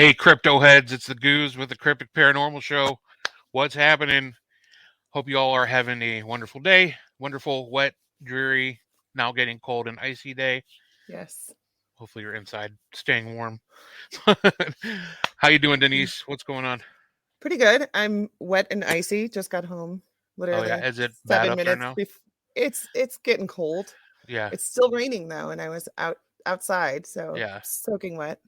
Hey, crypto heads, it's the Gooz with the Cryptic Paranormal Show. What's happening? Hope you all are having a wonderful day. Wonderful, wet, dreary, now getting cold and icy day. Yes. Hopefully you're inside, staying warm. How you doing, Denise? What's going on? Pretty good. I'm wet and icy. Just got home Oh yeah, literally is it bad 7 up there minutes now? before. It's getting cold. Yeah, It's still raining though, and I was outside, so yeah, soaking wet.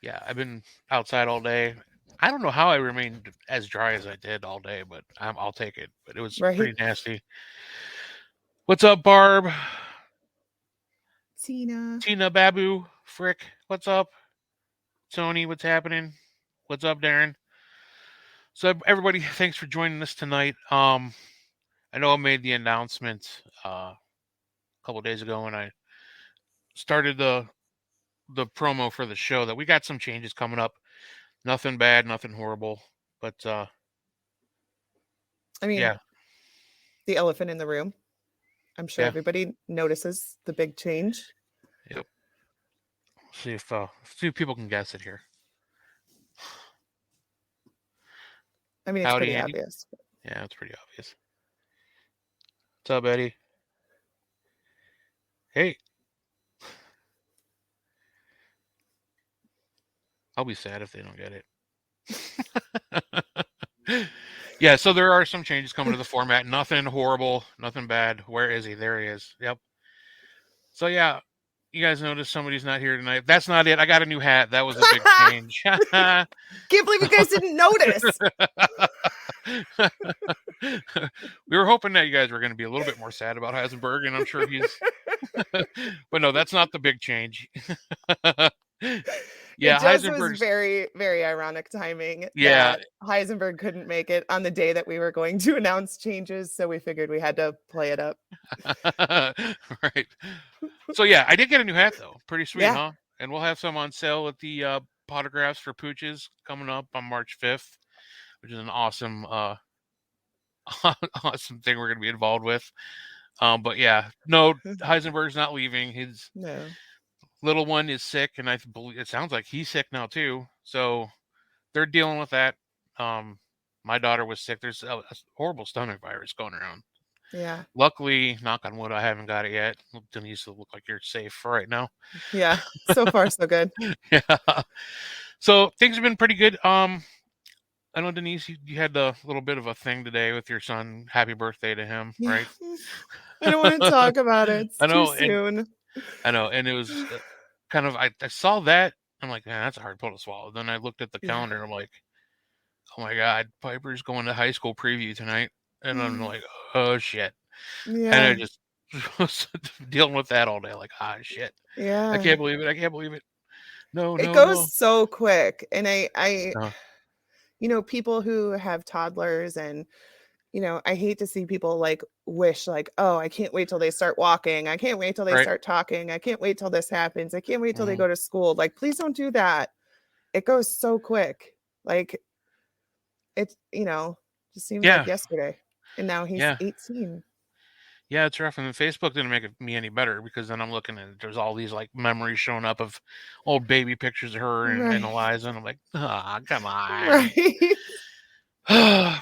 yeah. I've been outside all day. I don't know how I remained as dry as I did all day, but I'll take it. But it was Right. pretty nasty. What's up, Barb? Tina. Tina, Babu, Frick, what's up? Tony, what's happening? What's up, Darren? So everybody, thanks for joining us tonight. I know I made the announcement a couple days ago when I started the promo for the show that we got some changes coming up. Nothing bad, nothing horrible, but I mean, yeah, the elephant in the room. I'm sure yeah, everybody notices the big change. yep. See if people can guess it here. I mean, it's Howdy, pretty Andy. obvious. Yeah, it's pretty obvious. What's up, Eddie? Hey, I'll be sad if they don't get it. Yeah, so there are some changes coming to the format. Nothing horrible, nothing bad. Where is he? There he is. Yep. So yeah, you guys noticed somebody's not here tonight. That's not it. I got a new hat. That was a big change. Can't believe you guys didn't notice. We were hoping that you guys were going to be a little bit more sad about Heisenberg, and I'm sure he's. But no, that's not the big change. Yeah, It just was Heisenberg's. very, very ironic timing Yeah, that Heisenberg couldn't make it on the day that we were going to announce changes, so we figured we had to play it up. right. So yeah, I did get a new hat though. Pretty sweet, Yeah. huh? And we'll have some on sale at the Potographs for Pooches coming up on March 5th, which is an awesome awesome thing we're gonna be involved with. But yeah, no, Heisenberg's not leaving. His No. little one is sick, and I believe it sounds like he's sick now too. So they're dealing with that. My daughter was sick. There's a horrible stomach virus going around. Yeah. Luckily, knock on wood, I haven't got it yet. Denise, look like you're safe for right now. Yeah. So far, so good. Yeah. So things have been pretty good. I know Denise, you had a little bit of a thing today with your son. Happy birthday to him, Yeah. right? I don't want to talk about it. It's I know, too soon. I know, and it was kind of. I saw that. I'm like, man, that's a hard pill to swallow. Then I looked at the Yeah. calendar. I'm like, oh my god, Piper's going to high school preview tonight, and I'm like, oh shit. And I Yeah. just was dealing with that all day. Like, ah, shit. I Yeah. can't believe it. I can't believe it. No, It no, no. goes so quick. And I Uh, people who have toddlers and I hate to see people like wish like, oh, I can't wait till they start walking. I can't wait till they right. start talking. I can't wait till this happens. I can't wait till they Mhm. go to school. Like, please don't do that. It goes so quick. Like, it's, just seems Yeah. like yesterday. And now he's Yeah. 18. Yeah, it's rough. And Facebook didn't make me any better because then I'm looking and there's all these like memories showing up of old baby pictures of her and Right. Eliza. And I'm like, ah, come on. Right.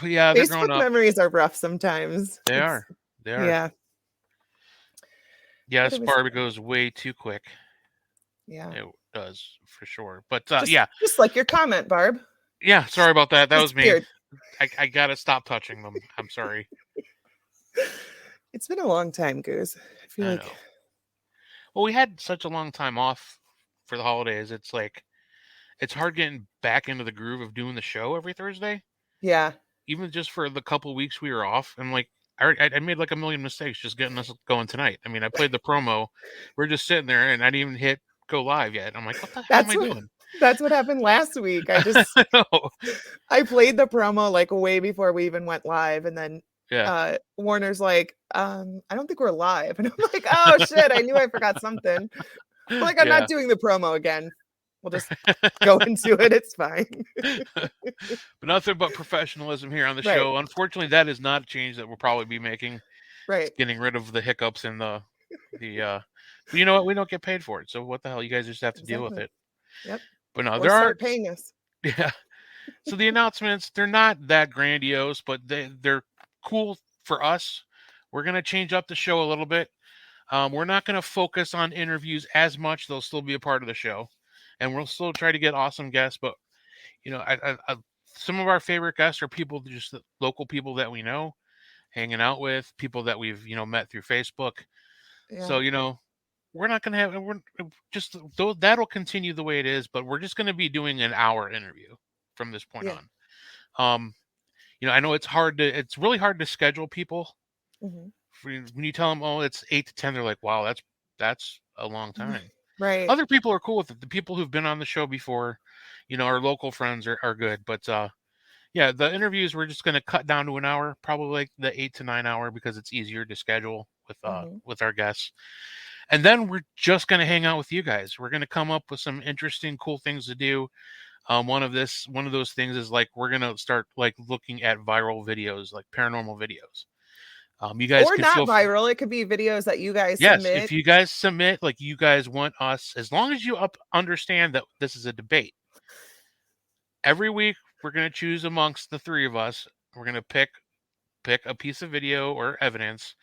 Yeah, they're growing Facebook up. memories are rough sometimes. They are. They are. Yeah. Yes, But it was, Barbie goes way too quick. yeah. It does for sure. But Just like your comment, Barb. yeah, sorry about that. That was me. Disappeared. I gotta stop touching them. I'm sorry. It's been a long time, Goose. I feel I like know. Well, we had such a long time off for the holidays. It's like it's hard getting back into the groove of doing the show every Thursday. yeah. Even just for the couple weeks we were off. And like I made like a million mistakes just getting us going tonight. I mean, I played the promo. We're just sitting there, and I didn't even hit go live yet. I'm like, what the hell am I doing? That's what happened last week. I played the promo like way before we even went live, and then Yeah. Warner's like, I don't think we're live. And I'm like, oh shit, I knew I forgot something. I'm like, I'm Yeah. not doing the promo again. We'll just go into it. It's fine. But nothing but professionalism here on the Right. show. Unfortunately, that is not a change that we'll probably be making. Right. Getting rid of the hiccups and the but you know what? We don't get paid for it. So what the hell? You guys just have to deal with it. Yep. But no, Or there are start paying us. Yeah. So the announcements, they're not that grandiose, but they're cool for us. We're gonna change up the show a little bit. We're not gonna focus on interviews as much. They'll still be a part of the show, and we'll still try to get awesome guests. But some of our favorite guests are people, just the local people that we know, hanging out with, people that we've met through Facebook. So Yeah. we're not gonna have we're just though that'll continue the way it is, but we're just gonna be doing an hour interview from this point Yeah. on. Um, I know it's really hard to schedule people. Hmm. When you tell them, oh, it's 8 to 10, they're like, wow, that's a long time. Right. Other people are cool with it. The people who've been on the show before, our local friends are good. But yeah, the interviews we're just going to cut down to an hour, probably like the 8 to 9 hour, because it's easier to schedule Hmm. with our guests. And then we're just going to hang out with you guys. We're going to come up with some interesting, cool things to do. One of those things is like we're going to start like looking at viral videos, like paranormal videos. You guys Or can not feel viral. It could be videos that you guys yes, if submit. you guys submit, like you guys want us, as long as you understand that this is a debate. Every week we're going to choose amongst the three of us. We're going to pick a piece of video or evidence,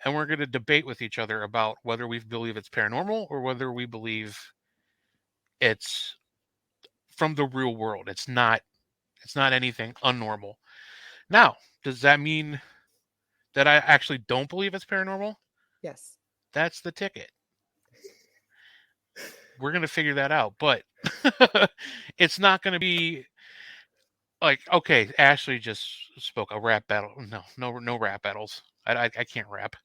and we're going to debate with each other about whether we believe it's paranormal or whether we believe it's from the real world. It's not anything unnormal. Now, does that mean that I actually don't believe it's paranormal? Yes. That's the ticket. We're going to figure that out, but it's not going to be like, okay, Ashley just spoke a rap battle. No rap battles. I can't rap.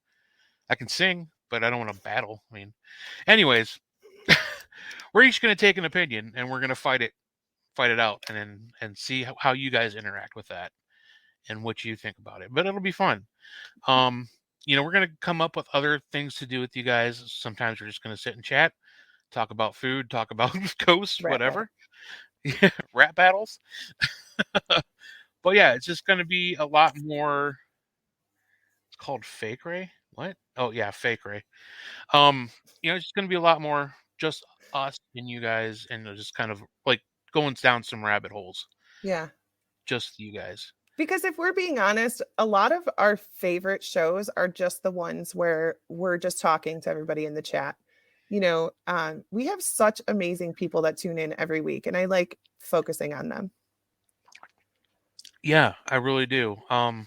I can sing, but I don't want to battle. I mean, anyways, we're each going to take an opinion and we're going to fight it out, and see how you guys interact with that and what you think about it. But it'll be fun. Um, we're going to come up with other things to do with you guys. Sometimes we're just going to sit and chat, talk about food, talk about ghosts, Rat battle. whatever. Rap battles. But yeah, it's just going to be a lot more. It's called Fake Ray. What? Oh yeah, Fake Ray. Um, it's just going to be a lot more just us and you guys, and just kind of like going down some rabbit holes. Yeah. Just you guys. Because if we're being honest, a lot of our favorite shows are just the ones where we're just talking to everybody in the chat. We have such amazing people that tune in every week, and I like focusing on them. Yeah, I really do. And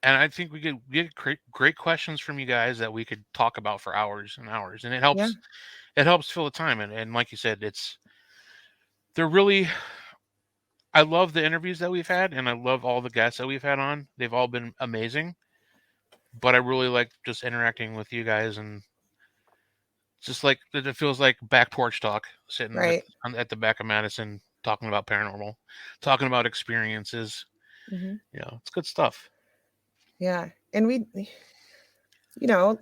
I think we could get great questions from you guys that we could talk about for hours and hours, and it Yeah. helps fill the time. And like you said, they're really. I love the interviews that we've had, and I love all the guests that we've had on. They've all been amazing. But I really like just interacting with you guys, and just like it feels like back porch talk, sitting Right. at the back of Madison, talking about paranormal, talking about experiences. Hmm. It's good stuff. Yeah. And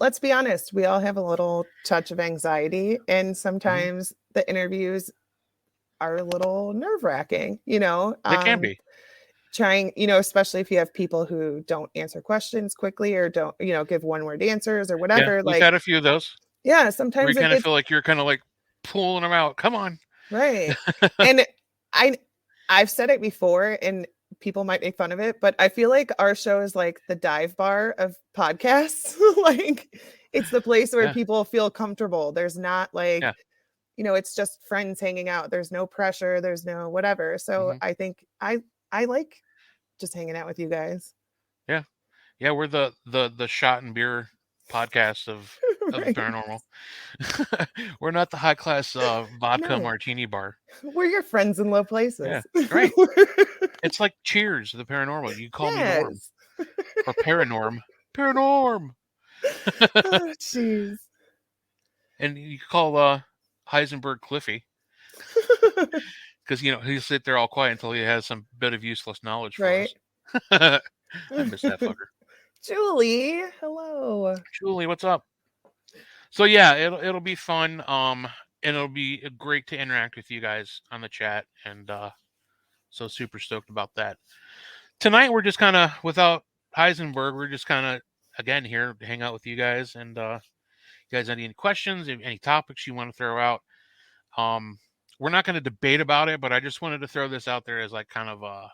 let's be honest, we all have a little touch of anxiety, and Hmm. sometimes the interviews are a little nerve wracking, They can be. trying, especially if you have people who don't answer questions quickly or don't, give one word answers or Yeah, whatever. we've Like, had a few of those yeah, where you sometimes it kind of gets feel like you're kind of like pulling them out. Come on. right. And I I've said it before and people might make fun of it, but I feel like our show is like the dive bar of podcasts. Like it's the place where Yeah, people feel comfortable. There's not like, yeah, it's just friends hanging out. There's no pressure, there's no whatever. So hmm, I think I like just hanging out with you guys. yeah, yeah. We're the shot and beer podcast of the Right. paranormal. We're not the high class vodka No, martini bar. we're your friends in low Yeah, places. right. It's like Cheers, the paranormal. You call me Norm Yes. or Paranorm. Paranorm. Oh, jeez. And you call Heisenberg Cliffy, because he'll sit there all quiet until he has some bit of useless knowledge for Right. us. I miss that fucker. Julie, hello. Julie, what's up? So yeah, it'll be fun. And it'll be great to interact with you guys on the chat, and so super stoked about that. Tonight we're just kind of without Heisenberg. We're just kind of again here to hang out with you guys, and you guys any questions, any topics you want to throw out. Um, we're not going to debate about it, but I just wanted to throw this out there as like kind of a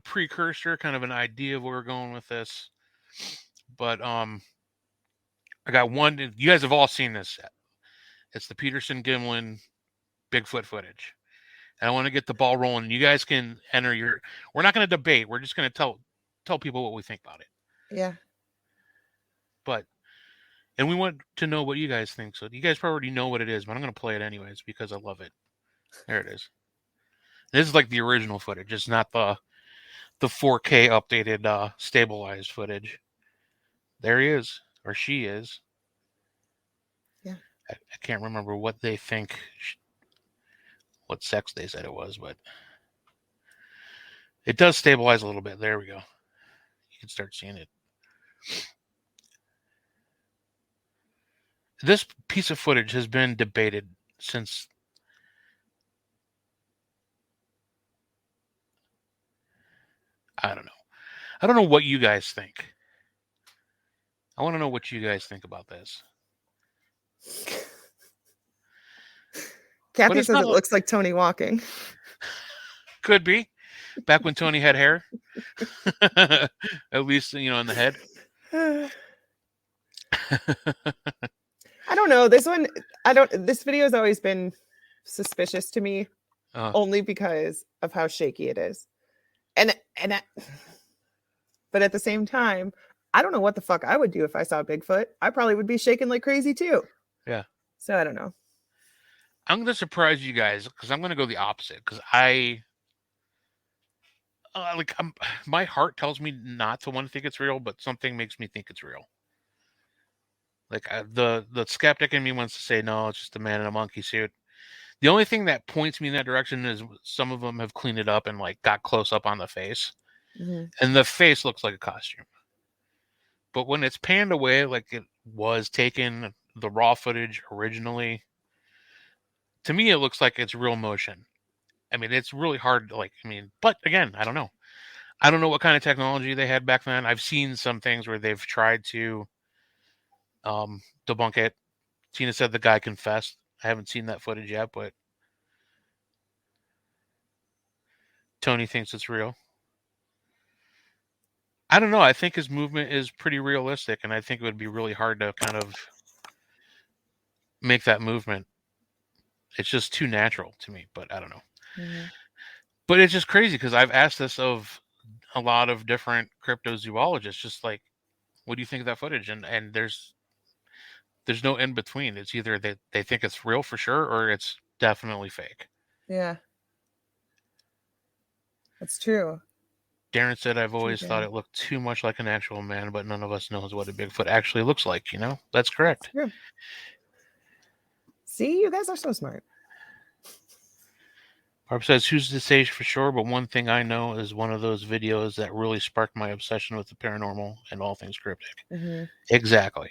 precursor, kind of an idea of where we're going with this. But I got one. You guys have all seen this. It's the Peterson Gimlin Bigfoot footage. And I want to get the ball rolling. You guys can enter your. We're not going to debate. We're just going to tell people what we think about it. Yeah. And we want to know what you guys think. So you guys probably already know what it is, but I'm going to play it anyways because I love it. There it is. This is like the original footage. It's not the 4K updated stabilized footage. There he is, or she is. Yeah. I can't remember what they think, what sex they said it was, but it does stabilize a little bit. There we go. You can start seeing it. This piece of footage has been debated since I don't know. I don't know what you guys think. I want to know what you guys think about this. Kathy says it looks like Tony walking. Could be. Back when Tony had hair. At least, in the head. I don't know. This video has always been suspicious to me, only because of how shaky it is. But at the same time, I don't know what the fuck I would do if I saw Bigfoot. I probably would be shaking like crazy too. Yeah. So I don't know. I'm going to surprise you guys because I'm going to go the opposite because my heart tells me not to want to think it's real, but something makes me think it's real. Like the skeptic in me wants to say, no, it's just a man in a monkey suit. The only thing that points me in that direction is some of them have cleaned it up and like got close up on the face. Mm-hmm. And the face looks like a costume. But when it's panned away like it was taken, the raw footage originally, to me it looks like it's real motion. I mean, it's really hard to but again, I don't know. I don't know what kind of technology they had back then. I've seen some things where they've tried to debunk it. Tina said the guy confessed. I haven't seen that footage yet, but Tony thinks it's real. I don't know. I think his movement is pretty realistic, and I think it would be really hard to kind of make that movement. It's just too natural to me, but I don't know. Mm-hmm. But it's just crazy because I've asked this of a lot of different cryptozoologists, just like, what do you think of that footage? And there's no in between. It's either they think it's real for sure or it's definitely fake. Yeah. That's true. Darren said, I've always thought it looked too much like an actual man, but none of us knows what a Bigfoot actually looks like, That's correct. That's true. See, you guys are so smart. Barb says, who's to say for sure, but one thing I know is one of those videos that really sparked my obsession with the paranormal and all things cryptic. Mm-hmm. Exactly.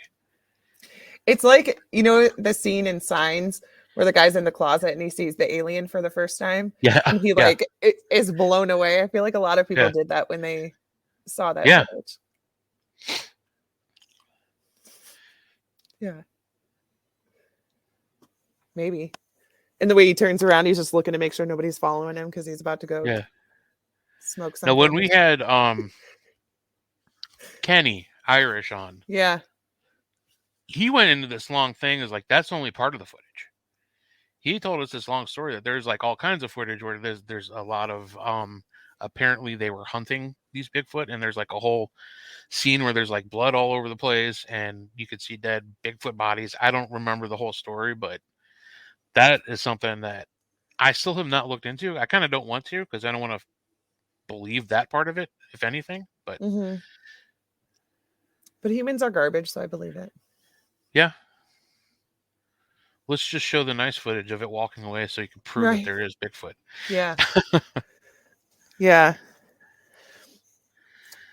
It's like, the scene in Signs where the guy's in the closet and he sees the alien for the first time. Yeah. And he is blown away. I feel like a lot of people did that when they saw that footage. Yeah. Maybe. And the way he turns around, he's just looking to make sure nobody's following him because he's about to go smoke something. Now, when we had Kenny Irish on, he went into this long thing as like that's only part of the footage. He told us this long story that there's like all kinds of footage where there's a lot of apparently they were hunting these Bigfoot, and there's like a whole scene where there's like blood all over the place and you could see dead Bigfoot bodies. I don't remember the whole story, but that is something that I still have not looked into. I kind of don't want to because I don't want to believe that part of it, if anything. But but humans are garbage, so I believe it. Yeah. Let's just show the nice footage of it walking away so you can prove that there is Bigfoot. Yeah. Yeah.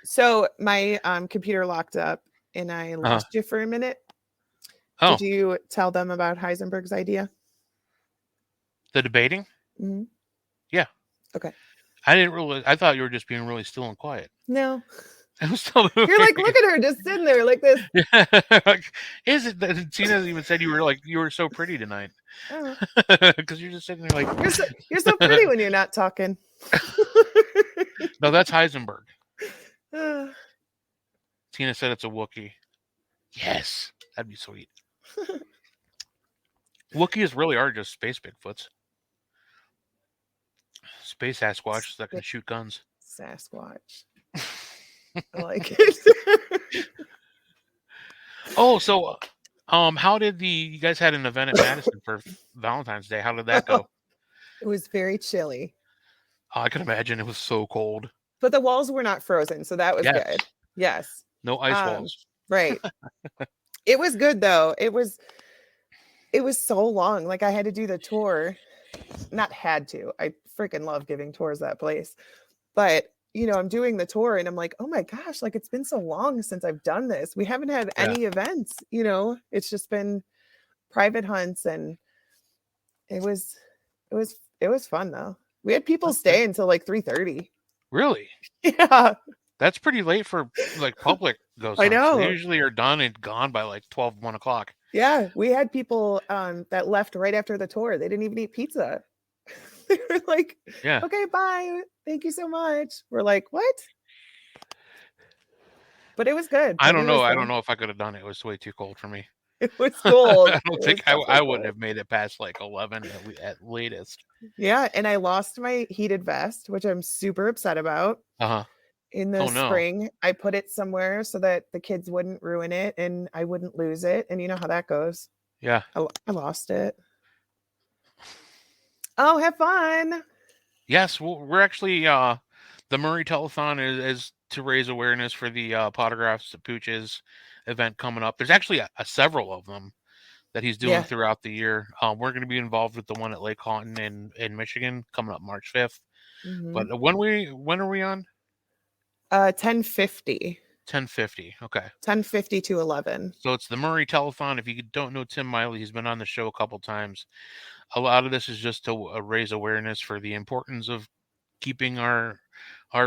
So my computer locked up and I lost you for a minute. Oh. Did you tell them about Heisenberg's idea? The debating? Mm-hmm. Yeah. Okay. I didn't realize. I thought you were just being really still and quiet. No. It was still You're moving. like, look at her just sitting there like this. Yeah. Like, is it? Tina even said you were so pretty tonight Oh, because you're just sitting there like. you're so pretty when you're not talking. No, that's Heisenberg. Uh, Tina said it's a Wookiee. Yes, that'd be sweet. Wookiees really are just space Bigfoots, space Sasquatches that can shoot guns. Sasquatch. I like it. Oh, so how did you guys had an event at Madison for Valentine's Day? How did that go? It was very chilly, Oh, I can imagine it was so cold. but the walls were not frozen, so that was Yes, good. Yes. no ice walls. Right. It was good though. It was so long. Like I had to do the tour. Not had to. I freaking love giving tours that place. But I'm doing the tour and I'm like, oh my gosh, like it's been so long since I've done this. We haven't had Yeah, any events. It's just been private hunts, and it was it was fun though. We had people that's good. stay until like 3:30. Really? Yeah, That's pretty late for like public ghost I hunts. They know. usually are done and gone by like 12, 1 o'clock. Yeah, we had people that left right after the tour. They didn't even eat pizza. They were like, Yeah. okay, bye. Thank you so much. We're like, what? But it was good. I don't Debbie know. was I don't there. know if I could have done it. It was way too cold for me. It was cold. I don't It think was definitely I wouldn't cold. have made it past like 11 at latest. Yeah, and I lost my heated vest, which I'm super upset about. Uh huh. In the Oh no. spring, I put it somewhere so that the kids wouldn't ruin it and I wouldn't lose it. And you know how that goes. Yeah. I lost it. Oh, have fun. Yes. Well, we're actually the Murray Telethon is to raise awareness for the Potographs to Pooches event coming up. There's actually a several of them that he's doing Yeah. throughout the year. We're going to be involved with the one at Lake Houghton in Michigan coming up March 5th. Mm-hmm. But when are we on? 10:50. 10:50. Okay. 10:50 to 11. So it's the Murray Telethon. If you don't know Tim Miley, he's been on the show a couple times. A lot of this is just to raise awareness for the importance of keeping our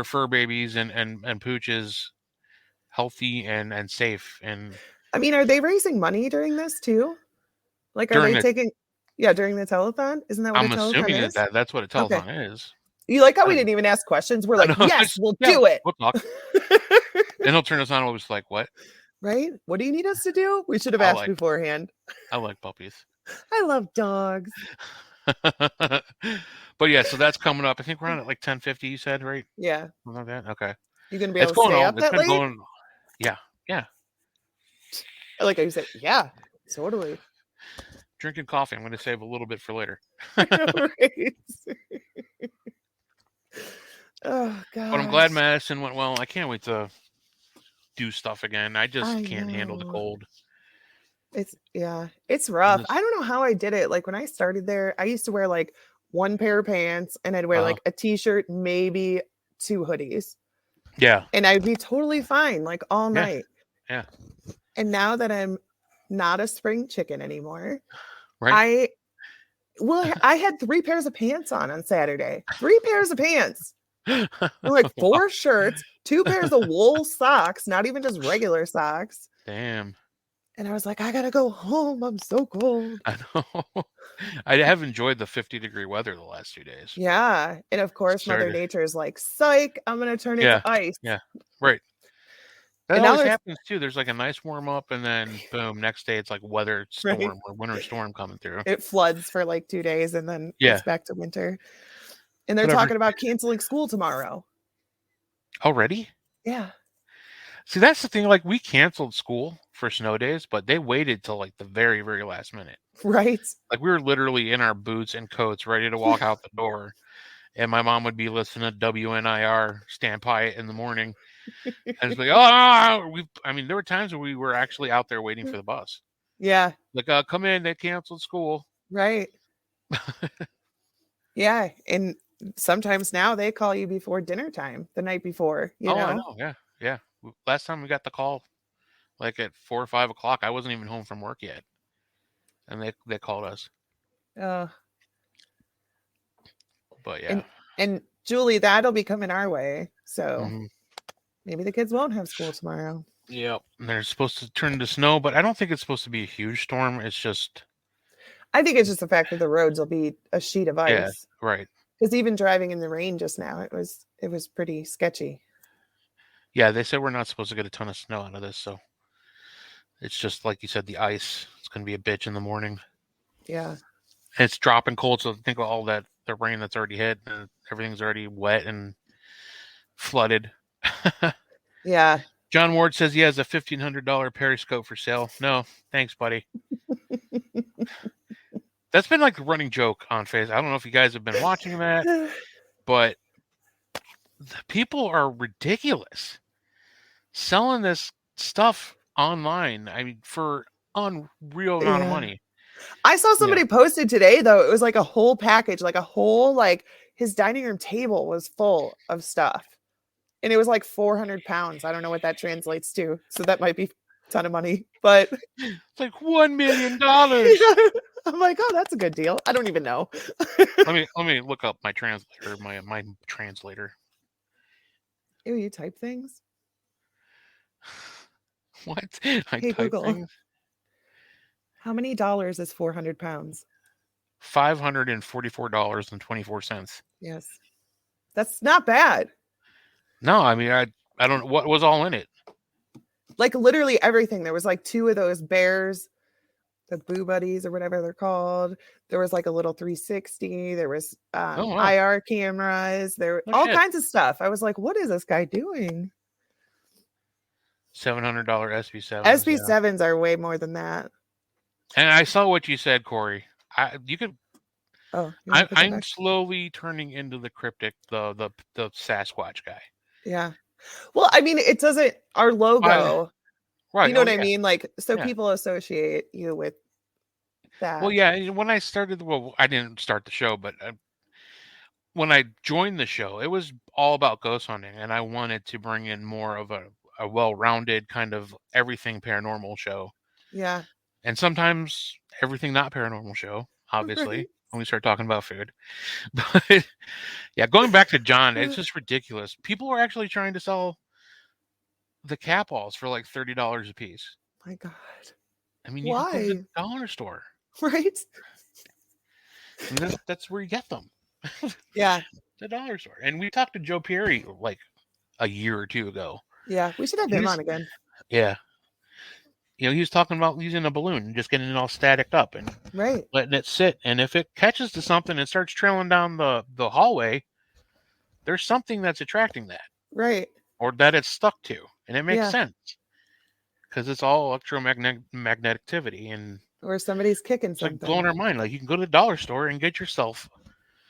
fur babies and pooches healthy and safe. And I mean, are they raising money during this too? Like, are during they the, taking, yeah, during the telethon? Isn't that what a I'm telethon assuming is? that's what a Okay. telethon is. You like how I we don't, didn't even ask questions? We're I like, know. yes, we'll Yeah, do it. we'll talk. And he'll turn us on. And we'll just like, what? Right? What do you need us to do? We should have I asked like beforehand. I like puppies. I love dogs. But yeah, so that's coming up. I think we're on at like 10:50. You said, right? Yeah. Something like that. Okay. You gonna be It's able to going stay on. up It's that been late? going. Yeah, yeah. I like how you said, yeah, totally. Drinking coffee. I'm going to save a little bit for later. I know, right? Oh But I'm glad gosh. Madison went well. I can't wait to do stuff again. I just I can't handle the know. cold. It's And rough. this, I don't know how I did it. Like when I started there, I used to wear like one pair of pants and I'd wear uh, like a t-shirt, maybe two hoodies. yeah, And I'd be totally fine like all yeah, night. yeah. And now that I'm not a spring chicken anymore, Right. I I had 3 pairs of pants on Saturday. 3 pairs of pants. And like Wow. 4 shirts, 2 pairs of wool socks, not even just regular socks. Damn. And I was like, I gotta go home. I'm so cold. I know. I have enjoyed the 50-degree weather the last 2 days. Yeah. And of course, Mother Started. Nature is like, psych, I'm gonna turn it to Yeah, ice. yeah. Right. That And now always there's happens too. There's like a nice warm up, and then boom, next day it's like weather right. storm or winter storm coming through. It floods for like 2 days and then it's Yeah. back to winter. And they're Whatever. talking about canceling school tomorrow. Already? Yeah. See, that's the thing. Like, we canceled school for snow days, but they waited till like the very, very last minute. Right. Like, we were literally in our boots and coats, ready to walk out the door, and my mom would be listening to WNIR Stand By It in the morning, and it's like, oh, I mean, there were times where we were actually out there waiting for the bus. Yeah. Like, come in, they canceled school. Right. Yeah. And sometimes now they call you before dinner time the night before, you Oh, I know? know. Yeah, yeah. Last time we got the call, like at 4 or 5 o'clock, I wasn't even home from work yet, and they called us. Uh, But yeah. and Julie, that'll be coming our way. So Hmm. Maybe the kids won't have school tomorrow. Yep. And they're supposed to turn into snow, but I don't think it's supposed to be a huge storm. It's just, I think it's just the fact that the roads will be a sheet of yeah, ice. right. Because even driving in the rain just now, it was pretty sketchy. Yeah, they said we're not supposed to get a ton of snow out of this, so it's just like you said, the ice. It's going to be a bitch in the morning. Yeah. And it's dropping cold, so think of all that the rain that's already hit, and everything's already wet and flooded. Yeah. John Ward says he has a $1,500 periscope for sale. No, thanks, buddy. That's been like a running joke on Facebook. I don't know if you guys have been watching that, but the people are ridiculous selling this stuff online. I mean, for unreal amount of Yeah. money. I saw Yeah. somebody posted today though. It was like a whole package, like a whole like his dining room table was full of stuff. And it was like 400 pounds. I don't know what that translates to. So that might be a ton of money. But It's like $1 million. I'm like, oh, that's a good deal. I don't even know. let me look up my translator. My translator. Ew, you type things? What? I Hey, type Google, things. how many dollars is 400 pounds? $544.24. Yes. That's not bad. No, I mean I don't know what was all in it. Like literally everything. There was like 2 of those bears, the Boo Buddies or whatever they're called. There was like a little 360. There was Oh wow. IR cameras. There were No all shit. kinds of stuff. I was like, what is this guy doing? $700 SB7s. SB7s are way more than that. And I saw what you said, Corey. You could. Oh, you wanna put that I'm back? slowly turning into the Cryptic, the Sasquatch guy. Yeah. Well, I mean, it doesn't, our logo, Right. you know Oh what I yeah. mean? Like, so Yeah. people associate you with Well, that. yeah. When I started, well, I didn't start the show, but when I joined the show, it was all about ghost hunting, and I wanted to bring in more of a well-rounded kind of everything paranormal show, Yeah. and sometimes everything not paranormal show. Right. Obviously, when we start talking about food, but yeah, going back to John, it's just ridiculous. People are actually trying to sell the cat balls for like $30 a piece. My God. I mean, you can go to the Why? dollar store. Right? And that's where you get them. Yeah. The dollar store. And we talked to Joe Perry like a year or two ago. Yeah. We should have him He's on again. yeah. He was talking about using a balloon and just getting it all static up and Right. letting it sit. And if it catches to something and starts trailing down the hallway, there's something that's attracting that Right. or that it's stuck to. And it makes Yeah. sense because it's all electromagneticity and Or somebody's kicking it's like blowing something. our mind. Like you can go to the dollar store and get yourself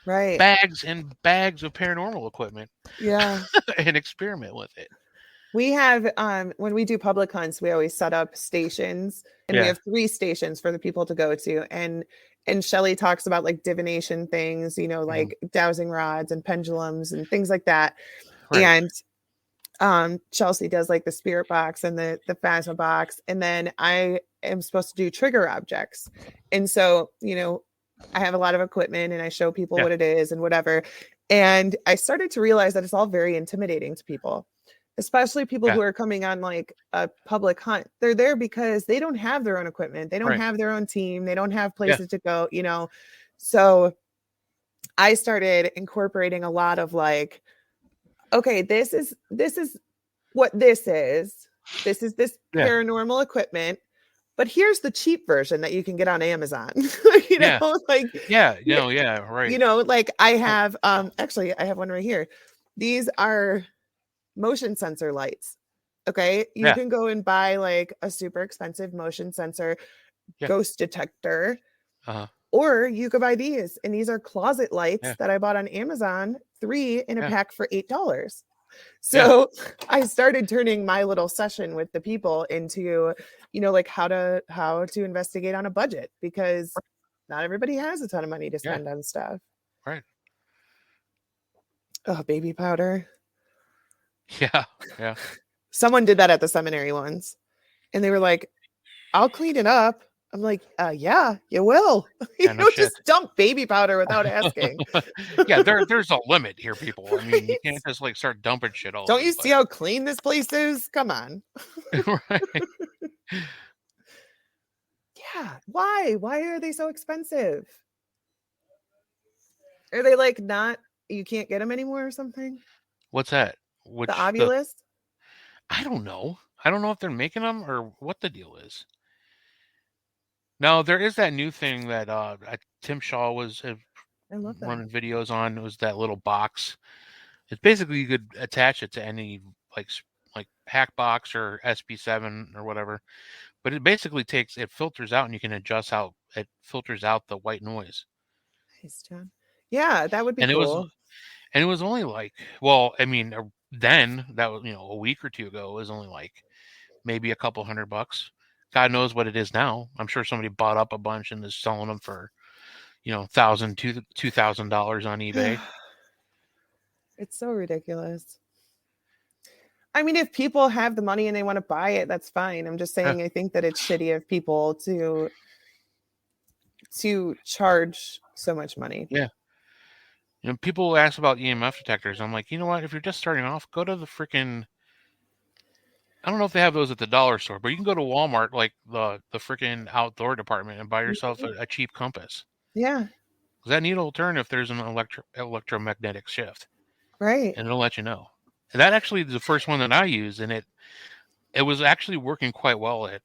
Right. bags and bags of paranormal equipment Yeah. and experiment with it. We have when we do public hunts, we always set up stations and we Yeah. have 3 stations for the people to go to. And Shelly talks about like divination things, like dowsing rods and pendulums and things like that. Right. And Chelsea does like the spirit box and the phasma box. And then I am supposed to do trigger objects. And so, I have a lot of equipment and I show people Yeah. what it is and whatever. And I started to realize that it's all very intimidating to people, especially people Yeah. who are coming on like a public hunt. They're there because they don't have their own equipment. They don't Right. have their own team. They don't have Yeah. places to go, So I started incorporating a lot of like, okay, this is what this is. This is this Yeah. paranormal equipment. But here's the cheap version that you can get on Amazon. Yeah. Like Yeah. No. Yeah. Right. like I have actually I have one right here. These are motion sensor lights. Okay. You Yeah. can go and buy like a super expensive motion sensor Yeah. ghost detector, Uh-huh. or you could buy these. And these are closet lights Yeah. that I bought on Amazon, 3 in a Yeah. pack for $8. So I started turning my little session with the people into, like how to investigate on a budget, because not everybody has a ton of money to spend on stuff. Right. Oh, baby powder. Yeah. Yeah. Someone did that at the seminary once and they were like, I'll clean it up. I'm like, yeah, you will. Yeah, no shit. Just dump baby powder without asking. Yeah, there's a limit here, people. I mean, you Right? can't just like start dumping shit all Don't over you the see place. how clean this place is? Come on. Right. Yeah. Why? Why are they so expensive? Are they like not, you can't get them anymore or something? What's that? The Which the Ovilus? I don't know. I don't know if they're making them or what the deal is. Now there is that new thing that Tim Shaw was I love that. running videos on. It was that little box. It's basically you could attach it to any like like hack box or SP7 or whatever. But it basically it filters out and you can adjust how it filters out the white noise. Nice, John. Yeah, that would be And cool. it was only like, well, I mean, then that was, a week or two ago, it was only like maybe a couple $100. God knows what it is now. I'm sure somebody bought up a bunch and is selling them for, $2,000 on eBay. It's so ridiculous. I mean, if people have the money and they want to buy it, that's fine. I'm just Yeah. saying I think that it's shitty of people to charge so much money. Yeah. People ask about EMF detectors. I'm like, you know what? If you're just starting off, go to the freaking. I don't know if they have those at the dollar store, but you can go to Walmart, like the freaking outdoor department, and buy yourself Mhm. a cheap compass. Yeah, 'Cause that needle will turn if there's an electromagnetic shift, right. and it'll let you know. And that actually is the first one that I used, and it was actually working quite well at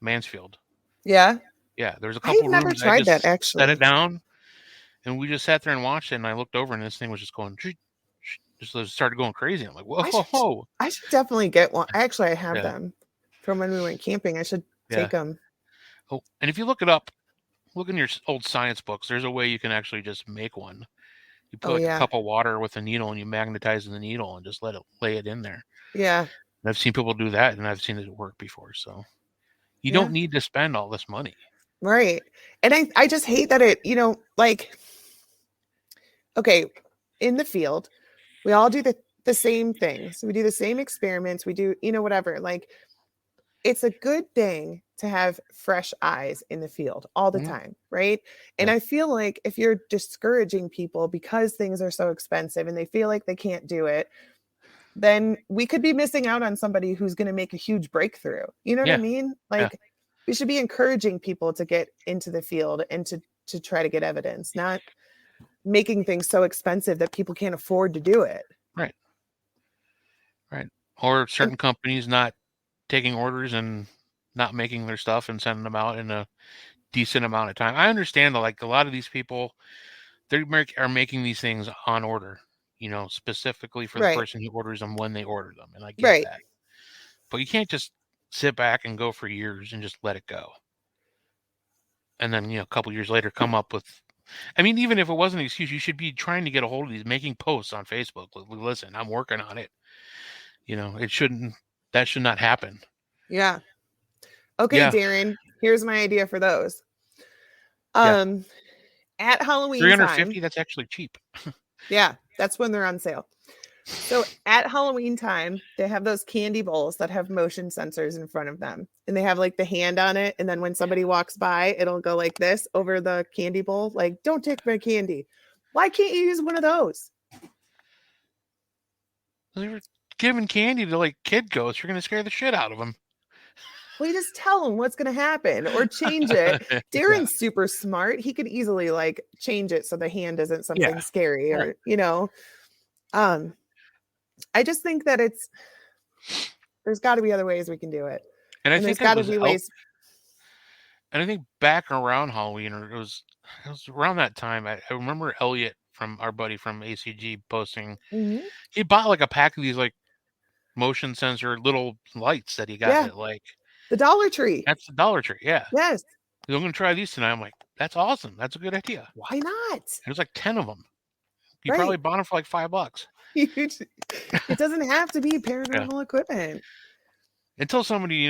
Mansfield. Yeah. Yeah, there was a couple I've never rooms I tried that just set it actually. down, and we just sat there and watched it. And I looked over, and this thing was just going, just started going crazy. I'm like, I should whoa, I should definitely get one. Actually, I have yeah, them from when we went camping. I should yeah. take them. Oh, and if you look it up, look in your old science books. There's a way you can actually just make one. You put Oh like a yeah. cup of water with a needle, and you magnetize the needle, and just lay it in there. Yeah. And I've seen people do that, and I've seen it work before. So you Yeah. don't need to spend all this money. Right. And I just hate that it, like okay, in the field, we all do the same things. We do the same experiments. We do, whatever. Like it's a good thing to have fresh eyes in the field all the Mhm. time, right? And Yeah, I feel like if you're discouraging people because things are so expensive and they feel like they can't do it, then we could be missing out on somebody who's going to make a huge breakthrough. You know what I yeah, mean? yeah. Like we should be encouraging people to get into the field and to try to get evidence, not making things so expensive that people can't afford to do it. Right, right. Or And certain companies not taking orders and not making their stuff and sending them out in a decent amount of time. I understand that, like a lot of these people, are making these things on order, specifically for the right, person who orders them when they order them, and I get right. that. But you can't just sit back and go for years and just let it go. And then, a couple years later come up with I mean, even if it wasn't an excuse, you should be trying to get a hold of these, making posts on Facebook. Listen, I'm working on it. It shouldn't that should not happen. Yeah. Okay, Yeah, Darren, here's my idea for those. yeah. Um at Halloween time, 350, that's actually cheap. yeah, that's when they're on sale. So at Halloween time, they have those candy bowls that have motion sensors in front of them. And they have like the hand on it. And then when somebody walks by, it'll go like this over the candy bowl. Like, don't take my candy. Why can't you use one of those? They were giving candy to like kid ghosts. You're gonna scare the shit out of them. Well, you just tell them what's going to happen or change it. Yeah, Darren's super smart. He could easily like change it so the hand isn't something yeah, scary right. um, I just think that there's got to be other ways we can do it. And I And there's think it got to was be out. ways. And I think back around Halloween, or it was around that time. I remember Elliot from our buddy from ACG posting. Mhm. He bought like a pack of these like motion sensor little lights that he got Yeah. at like The Dollar Tree. that's the Dollar Tree. Yeah, Yes. I'm gonna try these tonight. I'm like, that's awesome. That's a good idea. Why not? There's like 10 of them. You Right. probably bought them for like $5. It doesn't have to be Yeah, paranormal equipment. until somebody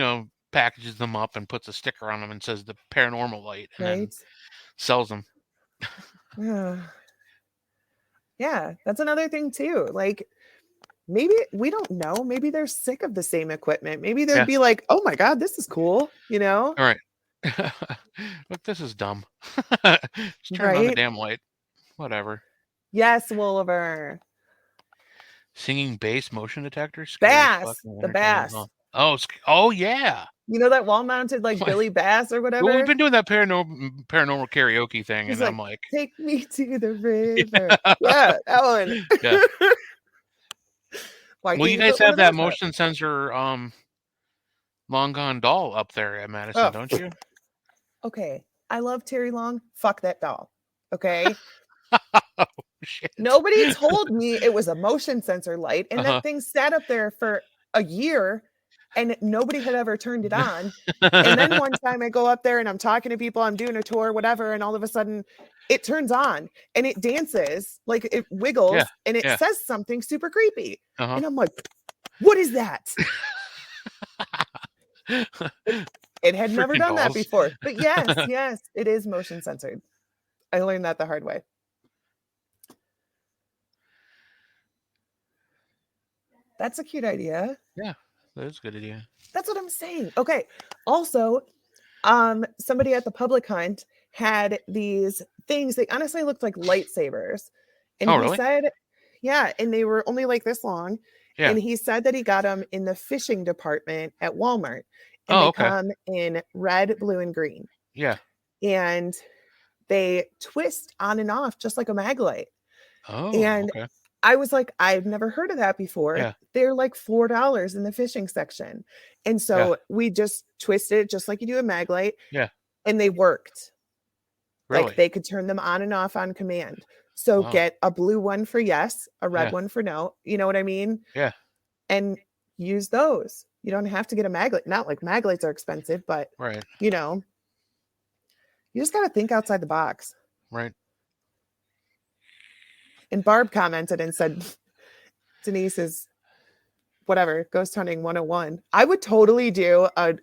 packages them up and puts a sticker on them and says the paranormal light, and then Right. sells them. Yeah. That's another thing too. Like maybe we don't know. Maybe they're sick of the same equipment. Maybe they'd Yeah. be like, oh my God, this is cool. All right. Look, this is dumb. Just turn on the Right? damn light. Whatever. Yes, Wolver. Singing bass motion detector, scary as fuck Bass, and the entertaining. bass. Oh yeah. You know that wall mounted like Billy Bass or Well, we've whatever? been doing that paranormal karaoke thing, He's and I'm like, like, take me to the river. yeah, Yeah, that one. yeah. Why Well, can't you you guys put one have of that those up? motion sensor, long gone doll up there at Madison, Oh, don't you? okay. I love Terry Long. Fuck that doll. Okay. Oh shit. Nobody told me it was a motion sensor light, and Uh that thing sat up there for a year and nobody had ever turned it on. And then huh. one time I go up there and I'm talking to people, I'm doing a tour, whatever, and all of a sudden it turns on and it dances, like it Yeah, wiggles and it yeah. says something super creepy. Uh And I'm like, what is that? huh. It had never Freaking done that dolls. before. But yes, yes, it is motion censored. I learned that the hard way. That's a cute idea. Yeah, that's a good idea. That's what I'm saying. Okay. Also, somebody at the public hunt had these things. They honestly looked like lightsabers. And Oh, he really? said, yeah, and they were only like this long. Yeah. And he said that he got them in the fishing department at Walmart. And Oh, they okay. come in red, blue, and green. Yeah. And they twist on and off just like a mag light. Oh, And okay. I was like, I've never heard of that before. Yeah. They're like $4 in the fishing section. And Yeah. so we just twisted it just like you do a mag light, Yeah. and they worked. Like Really? they could turn them on and off on command. So Wow. get a blue one for yes, a red Yeah. one for no. You know what I mean? Yeah. And use those. You don't have to get a mag light. Not like mag lights are expensive, but Right. you know, you just got to think outside the box. Right. And Barb commented and said, Denise is whatever, ghost hunting 101. I would totally do a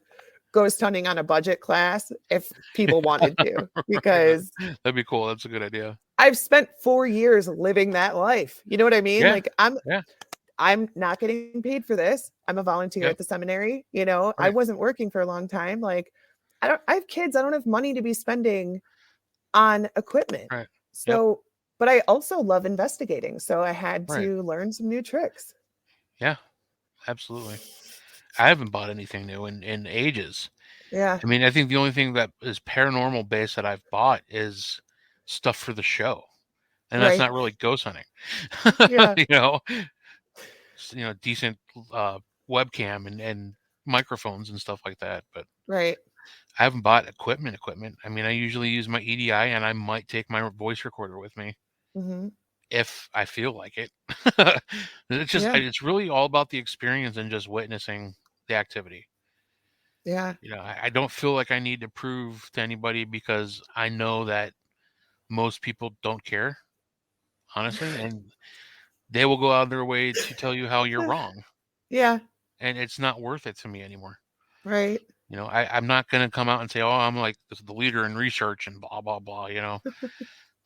ghost hunting on a budget class if people wanted to, Right. because That'd be cool. That's a good idea. I've spent 4 years living that life. You know what I mean? Yeah. Like Yeah. I'm not getting paid for this. I'm a volunteer Yep. at the seminary, you know. I Right. wasn't working for a long time. Like I have kids. I don't have money to be spending on equipment. Right. Yep. So, but I also love investigating. So I had Right. to learn some new tricks. Yeah. Absolutely. I haven't bought anything new in ages. Yeah. I mean, I think the only thing that is paranormal based that I've bought is stuff for the show, and that's Right. not really ghost hunting. Yeah. you know, decent webcam and microphones and stuff like that. But Right. I haven't bought equipment. I mean, I usually use my EDI, and I might take my voice recorder with me Mm-hmm. if I feel like it. Yeah. It's really all about the experience and just witnessing the activity. Yeah. I don't feel like I need to prove to anybody because I know that most people don't care, honestly, and they will go out of their way to tell you how you're wrong, Yeah. and it's not worth it to me anymore. Right. I'm not going to come out and say, "Oh, I'm like the leader in research and blah blah blah."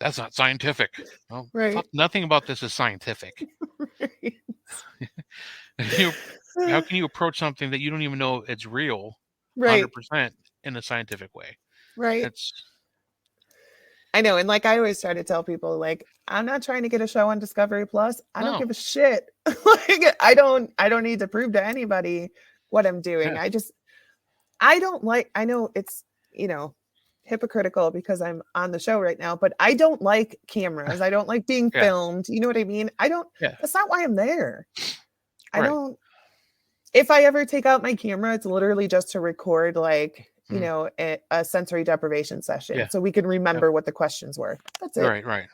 That's not scientific. Well, Right. fuck, nothing about this is scientific. Right. you, how can you approach something that you don't even know it's real, Right. 100% in a scientific way? Right. It's I know. And like I always try to tell people, like, I'm not trying to get a show on Discovery Plus. I don't no, give a shit. Like I don't need to prove to anybody what I'm doing. yeah, I don't like, I know it's, hypocritical because I'm on the show right now, but I don't like cameras. I don't like being yeah, filmed. You know what I mean? yeah, That's not why I'm there. I right. don't, if I ever take out my camera, it's literally just to record like, Mm, a sensory deprivation session yeah, so we can yeah, remember what the questions were. That's it. right.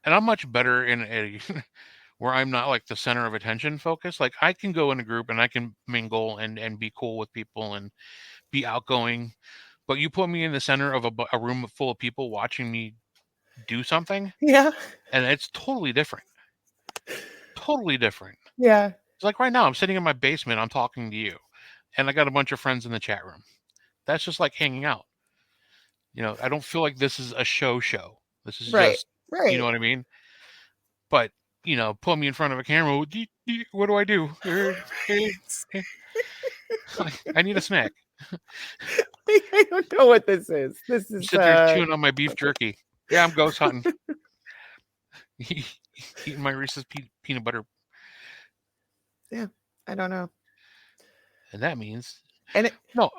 And I'm much better in a where I'm not like the center of attention focus. Like I can go in a group and I can mingle and be cool with people and be outgoing. But you put me in the center of a room full of people watching me do something, Yeah. and it's totally different. Totally different. Yeah. It's like right now, I'm sitting in my basement, I'm talking to you, and I got a bunch of friends in the chat room. That's just like hanging out. I don't feel like this is a show. This is Right. just, you know Right. what I mean? But, put me in front of a camera. What do I do? I need a snack. I don't know what this is. This I'm is sitting there chewing on my beef jerky. Yeah, I'm ghost hunting. Eating my Reese's peanut butter. yeah, I don't know. And that means And no.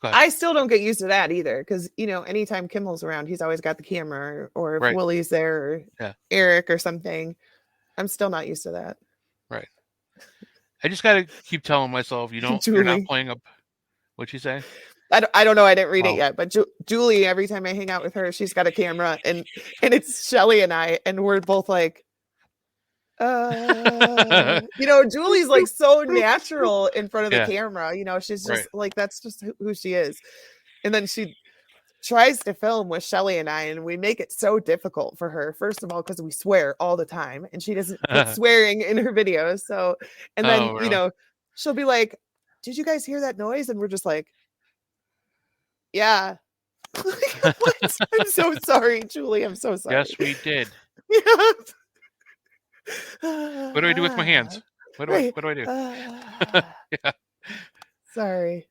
Go ahead. I still don't get used to that either because, anytime Kimmel's around, he's always got the camera, or if Right. Willie's there, or Yeah. Eric or something. I'm still not used to that. Right. I just gotta keep telling myself, you're not Julie. playing up. What'd you say? I don't know. I didn't read it Oh. yet, but Julie, every time I hang out with her, she's got a camera, and it's Shelly and I, and we're both like, Julie's like so natural in front of the Yeah. camera. She's Right. just like, that's just who she is. And then she tries to film with Shelly and I, and we make it so difficult for her. First of all, because we swear all the time, and she doesn't put swearing in her videos. So, and then, Oh, really? she'll be like, "Did you guys hear that noise?" And we're just like, "Yeah." What? I'm so sorry, Julie. I'm so sorry. Yes, we did. Yeah. What do I do with my hands? What do I do? Yeah. Sorry.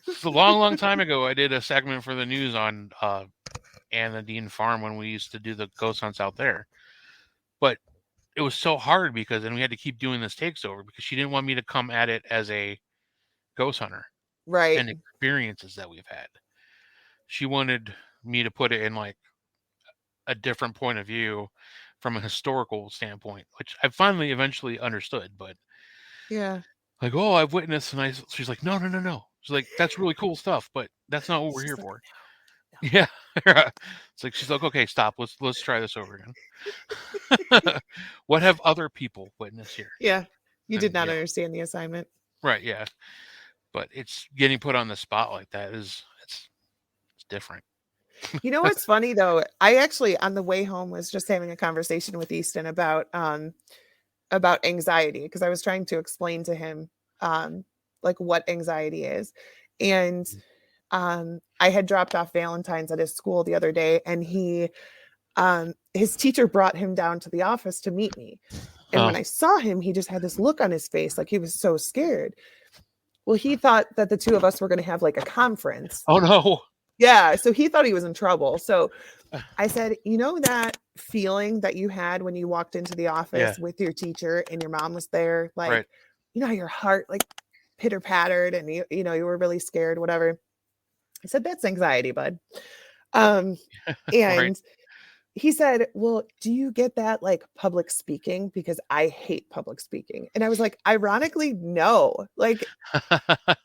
It's a long, long time ago. I did a segment for the news on Ann the Dean Farm when we used to do the ghost hunts out there. But it was so hard because then we had to keep doing this takes over because she didn't want me to come at it as a ghost hunter Right. and experiences that we've had. She wanted me to put it in like a different point of view from a historical standpoint, which I finally eventually understood. But Yeah. like, oh, I've witnessed, and she's like, no. She's like, that's really cool stuff, but that's not what we're She's here like, for. no. Yeah. It's like she's like, okay, stop. Let's try this over again. What have other people witnessed here? Yeah. You did And, not understand the assignment. right, yeah. But it's getting put on the spot like that it's different. You know what's funny though? I actually, on the way home, was just having a conversation with Easton about anxiety, because I was trying to explain to him like what anxiety is. And I had dropped off Valentine's at his school the other day, and his teacher brought him down to the office to meet me. And when I saw him, he just had this look on his face, like he was so scared. Well, he thought that the two of us were going to have like a conference. Oh no. Yeah. So he thought he was in trouble. So I said, that feeling that you had when you walked into the office with your teacher and your mom was there, like, right. How your heart like pitter pattered and you were really scared, whatever. I said, that's anxiety, bud. And right. he said, well, do you get that like public speaking? Because I hate public speaking. And I was like, ironically, no. Like,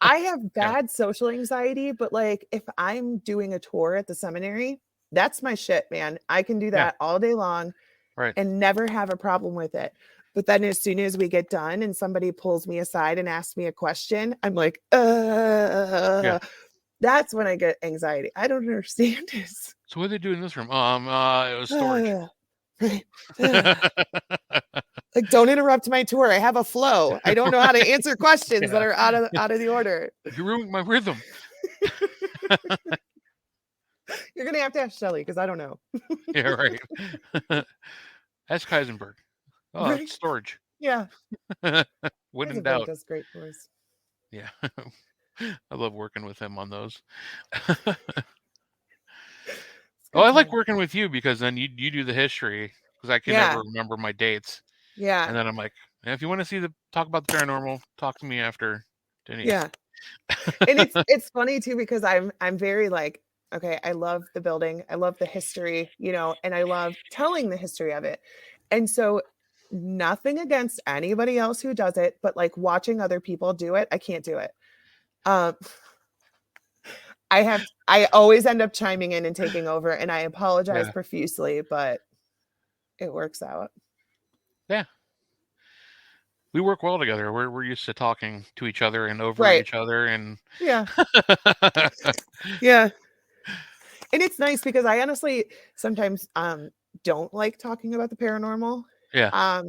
I have bad social anxiety, but like if I'm doing a tour at the seminary, that's my shit, man. I can do that all day long and never have a problem with it. But then as soon as we get done and somebody pulls me aside and asks me a question, I'm like, that's when I get anxiety. I don't understand this. So what are they doing in this room? It was storage. Like, don't interrupt my tour. I have a flow. I don't know how to answer questions that are out of the order. You ruined my rhythm. You're gonna have to ask Shelly because I don't know. Yeah, right. Ask Heisenberg. Oh, right? It's storage. Yeah. When in doubt. Does great for us. Yeah. I love working with him on those. I like working with you because then you do the history, because I can never remember my dates. Yeah. And then I'm like, if you want to talk about the paranormal, talk to me after Denise. Yeah. And it's funny too, because I'm very like, okay, I love the building. I love the history, and I love telling the history of it. And so nothing against anybody else who does it, but like watching other people do it, I can't do it. I always end up chiming in and taking over, and I apologize profusely, but it works out. Yeah. We work well together. We're used to talking to each other and over each other, and yeah. Yeah. And it's nice because I honestly sometimes don't like talking about the paranormal. Yeah.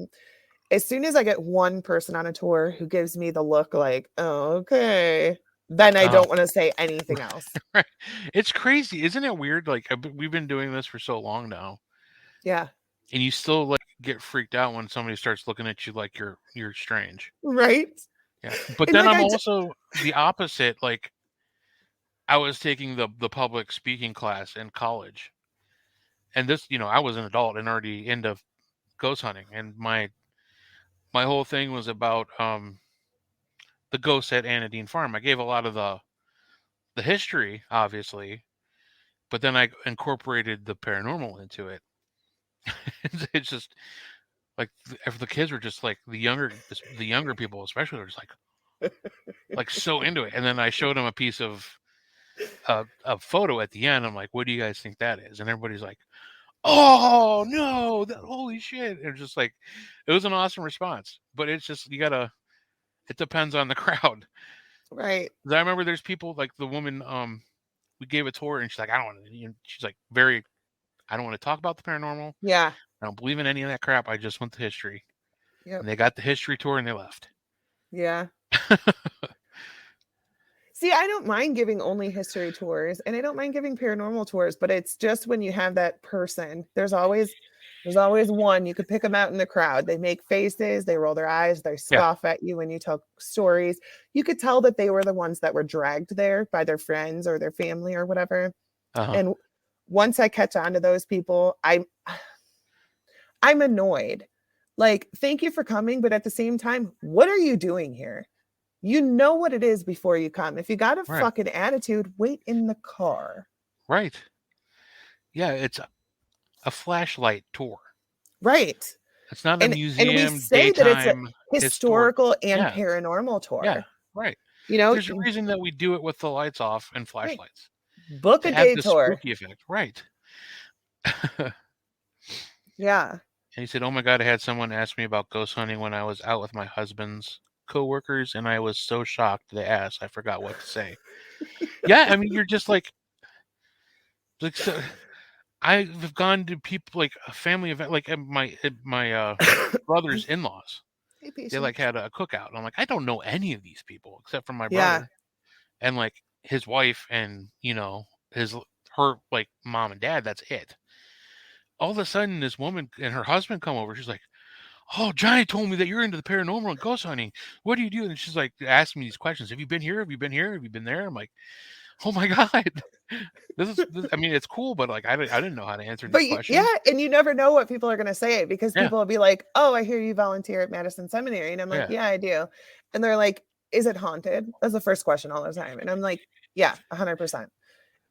As soon as I get one person on a tour who gives me the look like, oh, okay, then I don't want to say anything else. Right. It's crazy. Isn't it weird? Like, we've been doing this for so long now. Yeah. And you still like get freaked out when somebody starts looking at you like you're strange. Right. Yeah. But then I'm also the opposite. Like, I was taking the public speaking class in college, and this, I was an adult and already into ghost hunting, and my whole thing was about the ghosts at Anadine Farm. I gave a lot of the history, obviously, but then I incorporated the paranormal into it. It's just like if the kids were just like the younger people, especially, were just like so into it. And then I showed them a piece of a photo at the end. I'm like, "What do you guys think that is?" And everybody's like, "Oh no, holy shit!" It was just like, it was an awesome response. But it's just you gotta. It depends on the crowd. Right. 'Cause I remember there's people like the woman. We gave a tour, and she's like, "I don't want to." She's like, "Very, I don't want to talk about the paranormal. Yeah. I don't believe in any of that crap. I just want the history." Yep. And they got the history tour and they left. Yeah. See, I don't mind giving only history tours and I don't mind giving paranormal tours, but it's just when you have that person, there's always one. You could pick them out in the crowd. They make faces, they roll their eyes, they Yeah. scoff at you when you tell stories. You could tell that they were the ones that were dragged there by their friends or their family or whatever. Uh-huh. And once I catch on to those people, I'm annoyed. Like, thank you for coming, but at the same time, what are you doing here? You know what it is before you come. If you got a Right. fucking attitude, wait in the car. Right. Yeah, it's a flashlight tour. Right. It's not a And we museum say that it's a daytime historic. historical and Yeah. paranormal Yeah. tour. Right. You know, There's a reason that we do it with the lights off and right. flashlights Book a to add day the tour. spooky effect. Right. And Yeah. he said, "Oh my God, I had someone ask me about ghost hunting when I was out with my husband's coworkers, and I was so shocked they asked. I forgot what to say." Yeah, I mean, you're just like so. I've gone to people like a family event, like at my brother's in-laws. Hey, They like patience. had a cookout. And I'm like, I don't know any of these people except for my Yeah. brother and like his wife and her like mom and dad. That's it. All of a sudden, this woman and her husband come over. She's like, "Oh, Johnny told me that you're into the paranormal and ghost hunting. What do you do?" And she's like asking me these questions. Have you been here? Have you been here? Have you been there? I'm like, "Oh my God." I mean, it's cool, but like, I didn't know how to answer these But yeah, questions. and you never know what people are going to say because Yeah. people will be like, "Oh, I hear you volunteer at Madison Seminary." And I'm like, Yeah. "Yeah, I do." And they're like, "Is it haunted?" That's the first question all the time. And I'm like, "Yeah, 100%."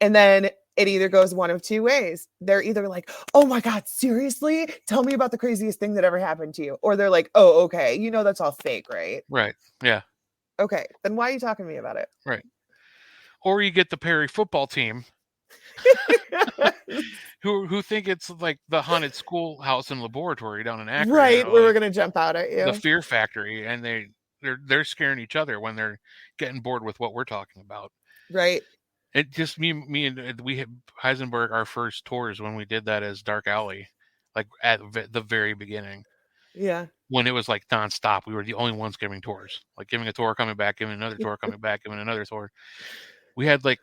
And then it either goes one of two ways. They're either like, "Oh my God, seriously? Tell me about the craziest thing that ever happened to you." Or they're like, "Oh, okay. You know that's all fake, right?" Right. Yeah. Okay. Then why are you talking to me about it? Right. Or you get the Perry football team who think it's like the haunted schoolhouse and laboratory down in Akron, Right, where we're like going to jump out at the you. Fear Factory, and they're scaring each other when they're getting bored with what we're talking about. Right. It just me and we had Heisenberg our first tours when we did that as Dark Alley, like at the very beginning Yeah. when it was like nonstop. We were the only ones giving tours, like giving a tour, coming back, giving another tour, coming back, giving another tour. We had like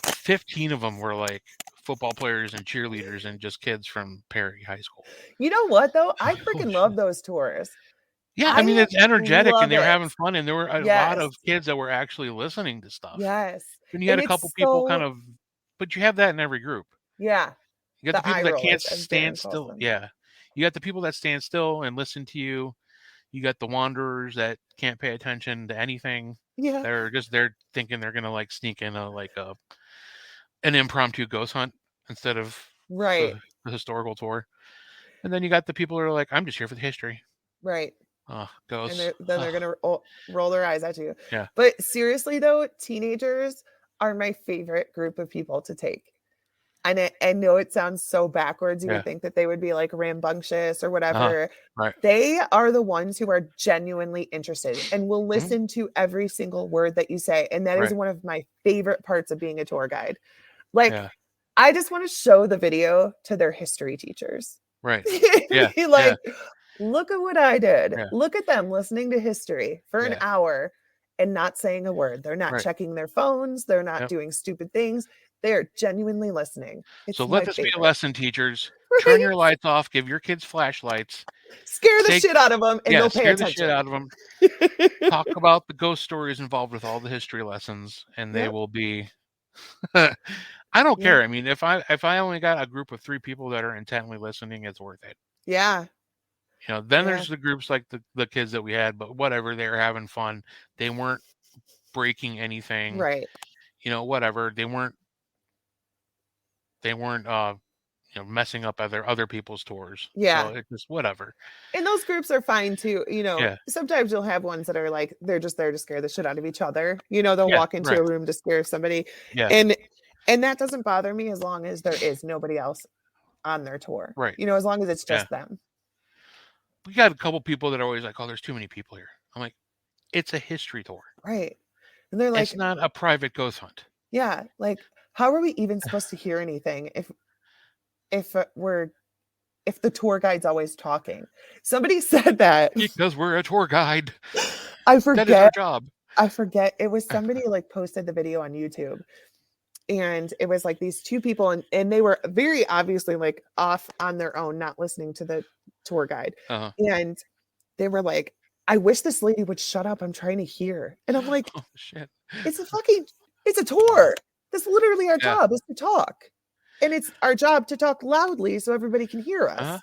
15 of them were like football players and cheerleaders and just kids from Perry High School. You know what though? I Holy freaking love shit. those tours. Yeah, I mean I it's energetic and love they were it. having fun and there were a lot Yes. of kids that were actually listening to stuff. Yes. And you had And a couple it's people kind so of, but you have that in every group. yeah, You got the the eye people that can't rollers as stand Darren calls still. them. Yeah. You got the people that stand still and listen to you. You got the wanderers that can't pay attention to anything. Yeah. They're just there thinking they're gonna like sneak in an impromptu ghost hunt instead of Right. the historical tour. And then you got the people who are like, I'm just here for the history. Right. Oh, And ghosts. then they're going to roll their eyes at you. Yeah. But seriously though, teenagers are my favorite group of people to take. And I know it sounds so backwards. You Yeah. would think that they would be like rambunctious or Uh-huh. whatever. Right. They are the ones who are genuinely interested and will Mhm. listen to every single word that you say. And that is Right. one of my favorite parts of being a tour guide. Like, Yeah. I just want to show the video to their history teachers. Right. Yeah. Be Yeah. like, look at what I did. Yeah. Look at them listening to history for an Yeah. hour and not saying a word. They're not Right. checking their phones. They're not Yep. doing stupid things. They are genuinely listening. So It's let my this be a favorite. lesson, teachers. Turn Right? your lights off. Give your kids flashlights. Scare the Say, shit out of them and yeah, they'll pay scare the shit attention. out of them. Talk about the ghost stories involved with all the history lessons, and they Yep. will be I don't Yeah. care. I mean, if I only got a group of 3 people that are intently listening, it's worth it. Yeah. Then Yeah. there's the groups like the kids that we had, but whatever, they were having fun. They weren't breaking anything. Right. Whatever. They weren't messing up other people's tours. So Yeah. it's just whatever. And those groups are fine too. Yeah. Sometimes you'll have ones that are like, they're just there to scare the shit out of each other. They'll Yeah. walk into Right. a room to scare somebody. Yeah. And that doesn't bother me as long as there is nobody else on their tour. Right. As long as it's Yeah. just them. We got a couple people that are always like, "Oh, there's too many people here." I'm like, "It's a history tour. Right. And they're It's like, not a private ghost hunt." yeah, like, how are we even supposed to hear anything if the tour guide's always talking? Somebody said that. Because we're a tour guide. I That is our forget. job. It was somebody like posted the video on YouTube, and it was like these 2 people, and they were very obviously like off on their own, not listening to the tour guide. Uh-huh. And they were like, I wish this lady would shut up. I'm trying to hear. And I'm like, Oh shit. it's a tour. That's literally our Yeah. job, is to talk. And it's our job to talk loudly so everybody can hear us,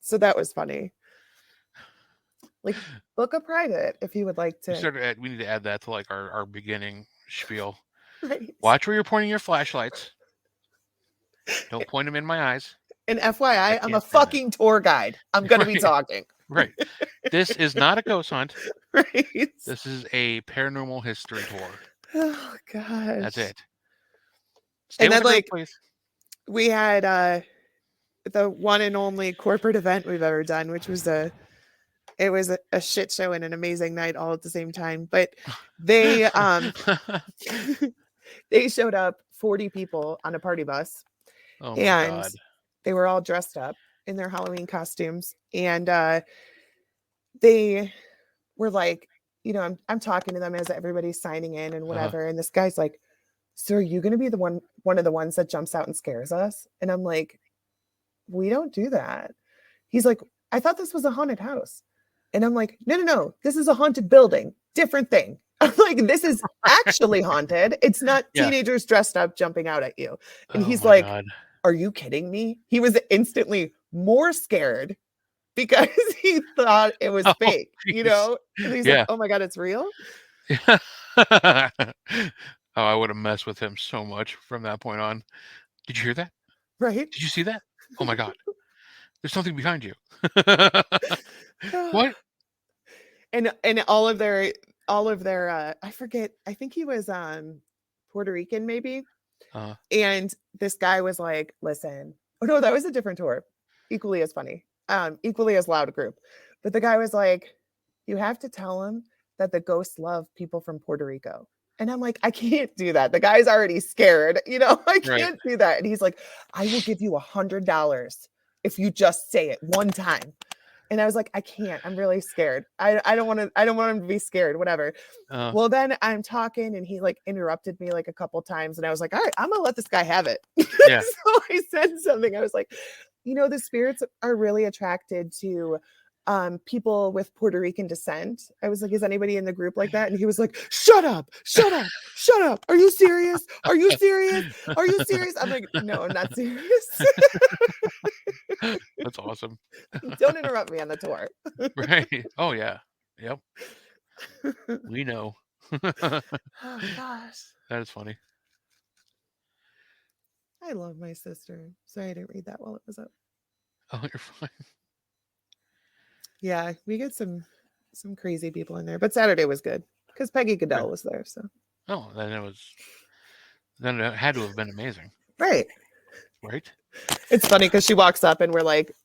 So that was funny. Like, book a private if you would like to. We need to add that to like our beginning spiel. Right. Watch where you're pointing your flashlights. Don't point them in my eyes. And FYI, I'm a can't stand fucking tour guide. I'm going to be Right. talking. Right. This is not a ghost hunt. Right. This is a paranormal history tour. Oh gosh. That's it. Stay And with then the group, like please. we had the one and only corporate event we've ever done, which was a shit show and an amazing night all at the same time. But they they showed up 40 people on a party bus. Oh my and god. They were all dressed up in their Halloween costumes. And they were like, I'm talking to them as everybody's signing in and whatever. And this guy's like, so are you going to be one of the ones that jumps out and scares us? And I'm like, we don't do that. He's like, I thought this was a haunted house. And I'm like, no, this is a haunted building. Different thing. I'm like, this is actually haunted. It's not teenagers dressed up jumping out at you. And he's like, God. Are you kidding me? He was instantly more scared because he thought it was fake, geez. And he's like, oh my God, it's real? I would have messed with him so much from that point on. Did you hear that? Right. Did you see that? Oh my God. There's something behind you. What? And all of their I forget, I think he was Puerto Rican maybe. And this guy was like, listen, oh no, that was a different tour. Equally as funny. Equally as loud a group. But the guy was like, you have to tell him that the ghosts love people from Puerto Rico. And I'm like, I can't do that. The guy's already scared. I can't do that. And he's like, I will give you $100 if you just say it one time. And I was like, I can't. I'm really scared. I don't want him to be scared, whatever. Well, then I'm talking and he like interrupted me like a couple times. And I was like, all right, I'm going to let this guy have it. Yeah. So I said something. I was like, the spirits are really attracted to people with Puerto Rican descent. I was like, is anybody in the group like that? And he was like, shut up. Are you serious? Are you serious? I'm like, no, I'm not serious. That's awesome. Don't interrupt me on the tour. Right. Oh yeah. Yep. We know. Oh gosh. That is funny. I love my sister. Sorry I didn't read that while it was up. Oh, you're fine. Yeah, we get some crazy people in there, but Saturday was good because Peggy Goodell was there. So. Oh, then it had to have been amazing. Right. Right. It's funny because she walks up and we're like,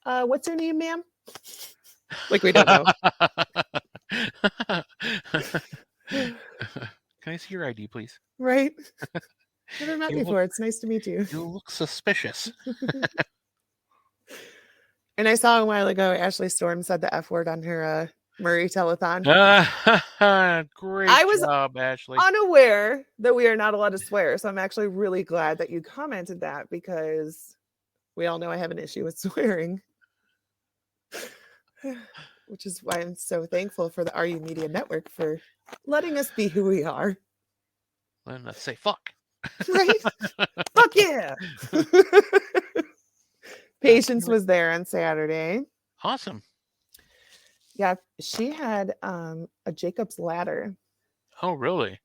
"What's your name, ma'am?" Like we don't know. Can I see your ID, please? Right. Never met me before. It's nice to meet you. You look suspicious. And I saw a while ago, Ashley Storm said the F word on her Murray telethon. Great job, Ashley. Unaware that we are not allowed to swear. So I'm actually really glad that you commented that because we all know I have an issue with swearing. Which is why I'm so thankful for the RU Media Network for letting us be who we are. And let's say fuck. Right? Fuck yeah. Patience was there on Saturday. Awesome. Yeah, she had a Jacob's ladder. Oh, really?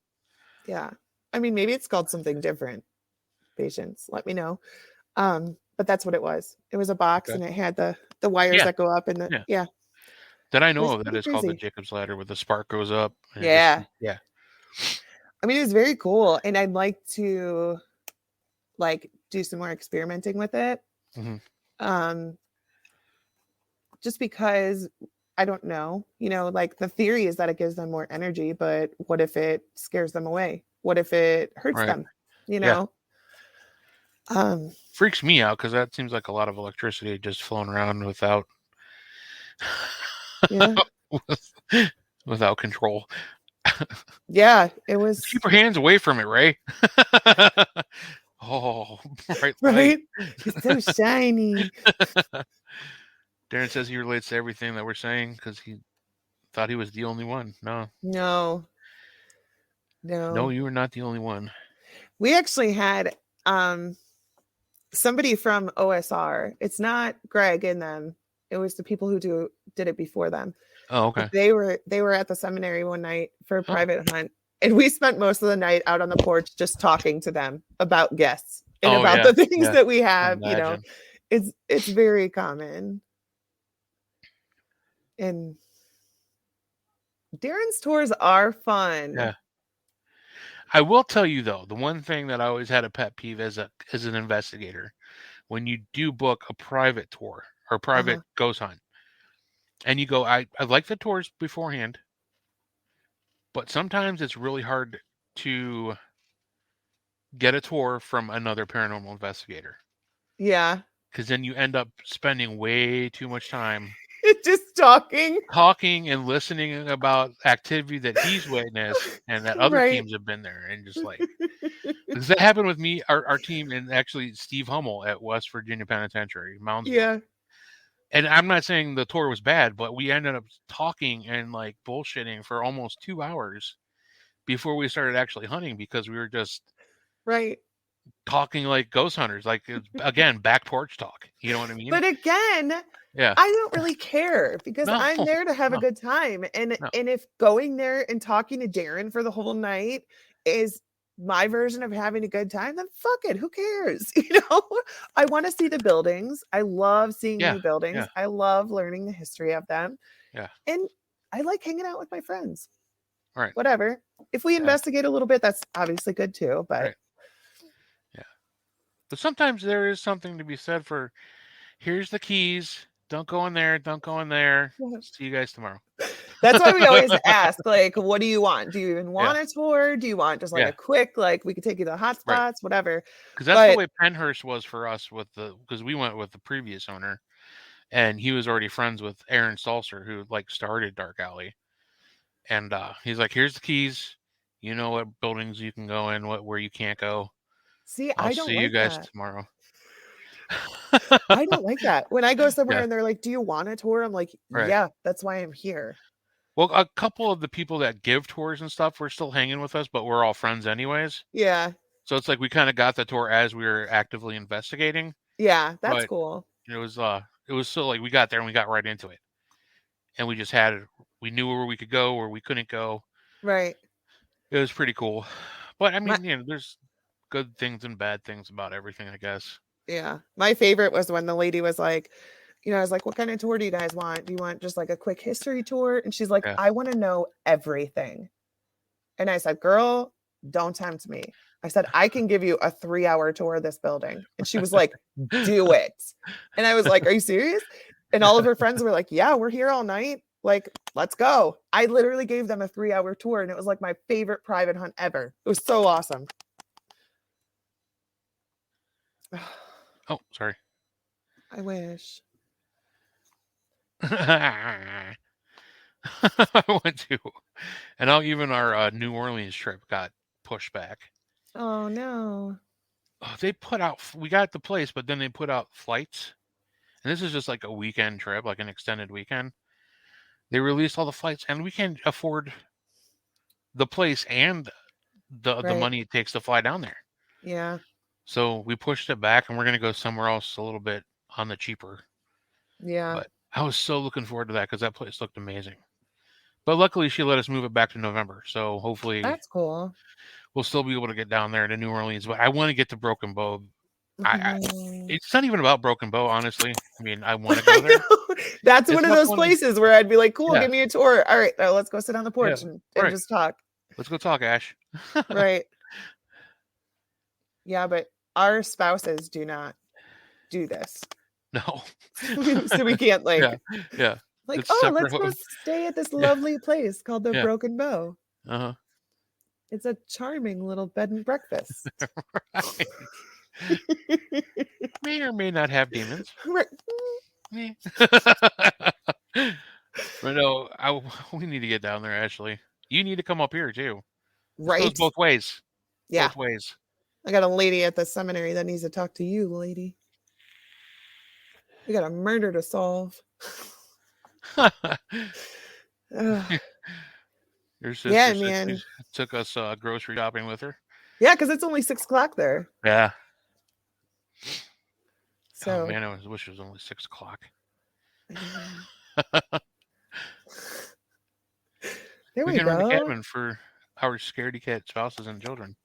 Yeah. I mean, maybe it's called something different. Patience, let me know. But that's what it was. It was a box Okay. and it had the wires Yeah. that go up and the Yeah. yeah. That I It know was of. That pretty is called the crazy. Jacob's ladder, where the spark goes up and it just Yeah. yeah. I mean, it was very cool. And I'd like to like do some more experimenting with it. Hmm. Um, just because I don't know, like the theory is that it gives them more energy, but what if it scares them away? What if it hurts Right. them? You Yeah. know? Um, Freaks me out because that seems like a lot of electricity just flowing around without yeah. without control. Yeah, it Keep was your hands away from it, Ray. Oh, bright light. right. It's so shiny. Darren says he relates to everything that we're saying because he thought he was the only one. No, No, no, no. you are not the only one. We actually had somebody from OSR. It's not Greg and them. It was the people who did it before them. Oh, But okay. they were at the seminary one night for a Oh, private hunt. And we spent most of the night out on the porch just talking to them about guests and oh about yeah, the things yeah. that we I have, imagine. It's very common. And Darren's tours are fun. Yeah. I will tell you though, the one thing that I always had a pet peeve as an investigator, when you do book a private tour or private Uh-huh. ghost hunt, and you go, I like the tours beforehand, but sometimes it's really hard to get a tour from another paranormal investigator Yeah. because then you end up spending way too much time Just talking. talking and listening about activity that he's witnessed and that other Right. teams have been there, and just like, because that happened with me, our team, and actually Steve Hummel at West Virginia Penitentiary, Moundsville. Yeah. And I'm not saying the tour was bad, but we ended up talking and like bullshitting for almost 2 hours before we started actually hunting because we were just Right. talking like ghost hunters, like again, back porch talk. You know what I mean? But again, Yeah. I don't really care because No, I'm there to have a no, good time. And no. and if going there and talking to Darren for the whole night is my version of having a good time, then fuck it. Who cares? I want to see the buildings. I love seeing Yeah, new buildings. yeah, I love learning the history of them. yeah. And I like hanging out with my friends. Right. Whatever. If we Yeah, investigate a little bit, that's obviously good too. But right. Yeah. But sometimes there is something to be said for, here's the keys. Don't go in there. Don't go in there. See you guys tomorrow. that's why we always ask, like, what do you want? Do you even Yeah, want a tour? Do you want just like a yeah. quick, like we could take you to the hot Right. spots, whatever? Because that's the But way Penhurst was for us because we went with the previous owner, and he was already friends with Aaron Salser, who like started Dark Alley. And he's like, here's the keys. You know what buildings you can go in, where you can't go. see, I'll I don't see you like guys that. tomorrow. I don't like that. When I go somewhere Yeah, and they're like, "Do you want a tour?" I'm like, right. "Yeah, that's why I'm here." Well, a couple of the people that give tours and stuff were still hanging with us, but we're all friends anyways. Yeah. So it's like we kind of got the tour as we were actively investigating, Yeah, that's but cool. it was still like we got there and we got right into it, and we just had we knew where we could go, where we couldn't go. Right. It was pretty cool, but I My mean, there's good things and bad things about everything, I guess. yeah. My favorite was when the lady was like, I was like, "What kind of tour do you guys want? Do you want just like a quick history tour?" And she's like, Yeah. "I want to know everything." And I said, "Girl, don't tempt me." I said, "I can give you a 3-hour tour of this building." And she was like, "Do it." And I was like, "Are you serious?" And all of her friends were like, "Yeah, we're here all night. Like, let's go." I literally gave them a 3-hour tour and it was like my favorite private hunt ever. It was so awesome. Oh, sorry. I wish. I went to, and now even our New Orleans trip got pushed back. Oh no. They put out, we got the place, but then they put out flights, and this is just like a weekend trip, like an extended weekend. They released all the flights, and we can't afford the place and the Right. money it takes to fly down there. Yeah. So we pushed it back, and we're gonna go somewhere else a little bit on the cheaper. Yeah. But I was so looking forward to that because that place looked amazing. But luckily, she let us move it back to November, so hopefully That's cool. we'll still be able to get down there to New Orleans. But I want to get to Broken Bow. I Mhm. it's not even about Broken Bow, honestly. I mean, I want to go I there. know. That's It's one of about those going to, places where I'd be like, cool, yeah, give me a tour. All right, now let's go sit on the yeah, porch and right. just talk. Let's go talk, Ash. Right. Yeah, but our spouses do not do this. No. So we can't Yeah, like yeah. like, It's oh, separate. let's go stay at this Yeah, lovely place called the yeah. Broken Bow. Uh It's a charming little bed and breakfast. huh. May or may not have demons. Right. Eh. But no, we need to get down there. Ashley, you need to come up here too. This goes Right? both ways. Yeah. Both ways. I got a lady at the seminary that needs to talk to you, lady. We got a murder to solve. Ugh. Your Yeah, sister said she man. took us grocery shopping with her. Yeah, because it's only 6 o'clock there. Yeah. Oh So man, I wish it was only 6 o'clock. I know. There We we can rent a go. cabin for our scaredy cat spouses and children.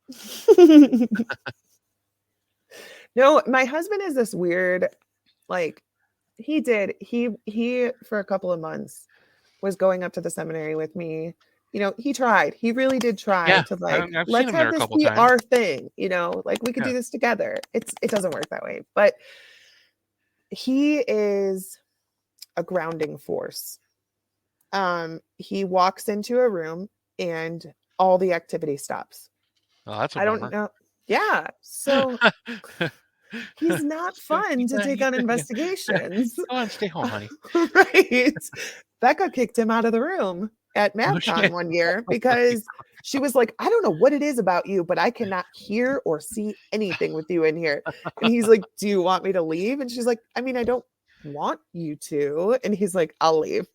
No, my husband is this weird, like he for a couple of months was going up to the seminary with me. He tried. He really did try Yeah, to like, I've seen let's him there have a this couple be times. our thing, like we could Yeah. do this together. It doesn't work that way. But he is a grounding force. He walks into a room and all the activity stops. Oh, that's a I don't bummer. know. Yeah. So he's not So fun to take on yeah. investigations. Go on, stay home, honey. Right. Becca kicked him out of the room at Oh MabCon shit. one year because she was like, I don't know what it is about you, but I cannot hear or see anything with you in here. And he's like, do you want me to leave? And she's like, I mean, I don't want you to. And he's like, I'll leave.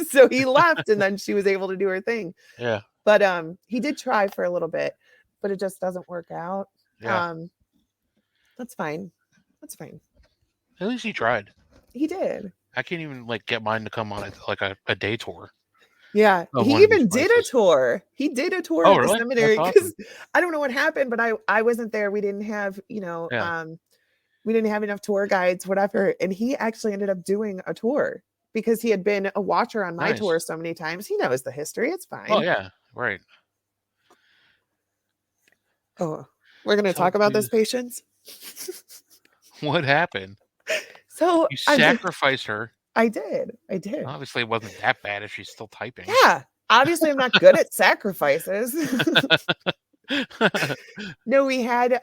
So he left and then she was able to do her thing. Yeah. But he did try for a little bit, but it just doesn't work out. Yeah. That's fine. That's fine. At least he tried. He did. I can't even like get mine to come on a day tour. Yeah, Of he one of these even did a places. tour. He did a tour Oh, at the really? That's seminary because awesome. I don't know what happened, but I wasn't there. We didn't have, Yeah. we didn't have enough tour guides, whatever. And he actually ended up doing a tour because he had been a watcher on my Nice. tour so many times. He knows the history. It's fine. Oh yeah. Right. Oh, we're gonna So talk about this, patients. what happened? So You sacrificed her. I did. I did. Obviously, it wasn't that bad if she's still typing. Yeah. Obviously, I'm not good at sacrifices. No, we had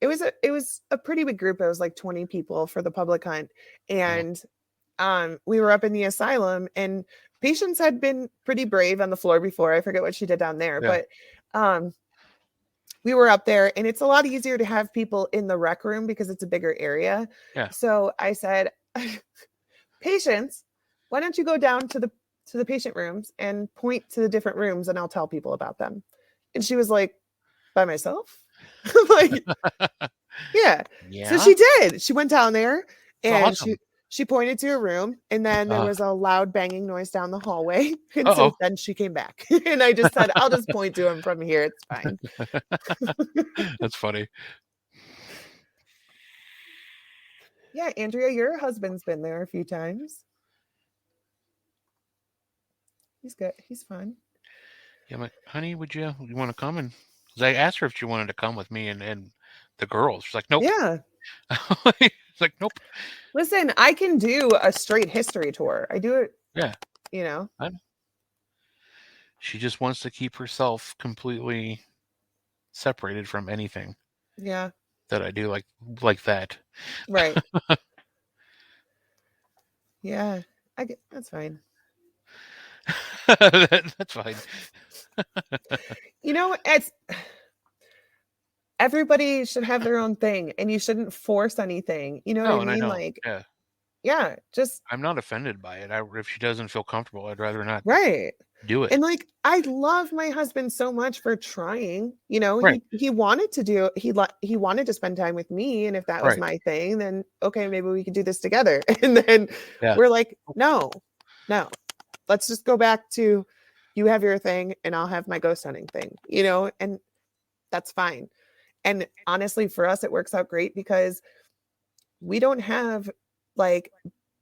it was a pretty big group. It was like 20 people for the public hunt. And we were up in the asylum and Patience had been pretty brave on the floor before. I forget what she did down there, Yeah. but we were up there and it's a lot easier to have people in the rec room because it's a bigger area. Yeah. So I said, Patience, why don't you go down to the patient rooms and point to the different rooms and I'll tell people about them. And she was like, by myself? I'm like, yeah. Yeah. So she did. She went down there and awesome. she pointed to a room and then there was a loud banging noise down the hallway. And so then she came back. And I just said, I'll just point to him from here. It's fine. That's funny. Yeah, Andrea, your husband's been there a few times. He's good. He's fun. Yeah, I'm like, honey, would you want to come? And cause I asked her if she wanted to come with me and the girls. She's like, nope. Yeah. It's like, nope. Listen, I can do a straight history tour. I do it. Yeah. She just wants to keep herself completely separated from anything. Yeah. That I do like that. Right. Yeah. That's fine. That's fine. It's everybody should have their own thing and you shouldn't force anything. You know what I mean? Like, yeah, just I'm not offended by it. If she doesn't feel comfortable, I'd rather not. Right. Do it. And like, I love my husband so much for trying. You know, Right. he wanted to do he wanted to spend time with me, and if that was Right. my thing, then okay, maybe we could do this together. And then Yeah. we're like, no, no, let's just go back to you have your thing and I'll have my ghost hunting thing. You know, and that's fine. And honestly, for us, it works out great because we don't have like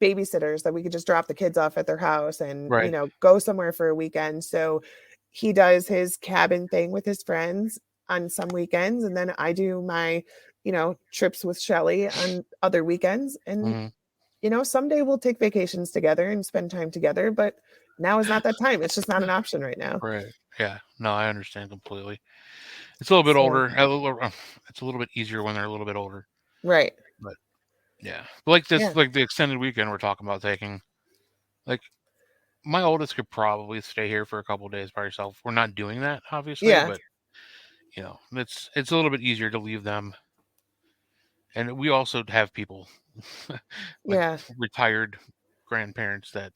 babysitters that we could just drop the kids off at their house and, you Right. know, go somewhere for a weekend. So he does his cabin thing with his friends on some weekends. And then I do my, you know, trips with Shelly on other weekends. And, Hmm. you know, someday we'll take vacations together and spend time together. But now is not that time. It's just not an option right now. Right. Yeah. No, I understand completely. It's a little bit So, older. It's a little bit easier when they're a little bit older. right. But yeah, like Yeah. this, like the extended weekend we're talking about taking. Like my oldest could probably stay here for a couple of days by herself. We're not doing that, obviously, Yeah. but it's a little bit easier to leave them. And we also have people like Yeah. retired grandparents that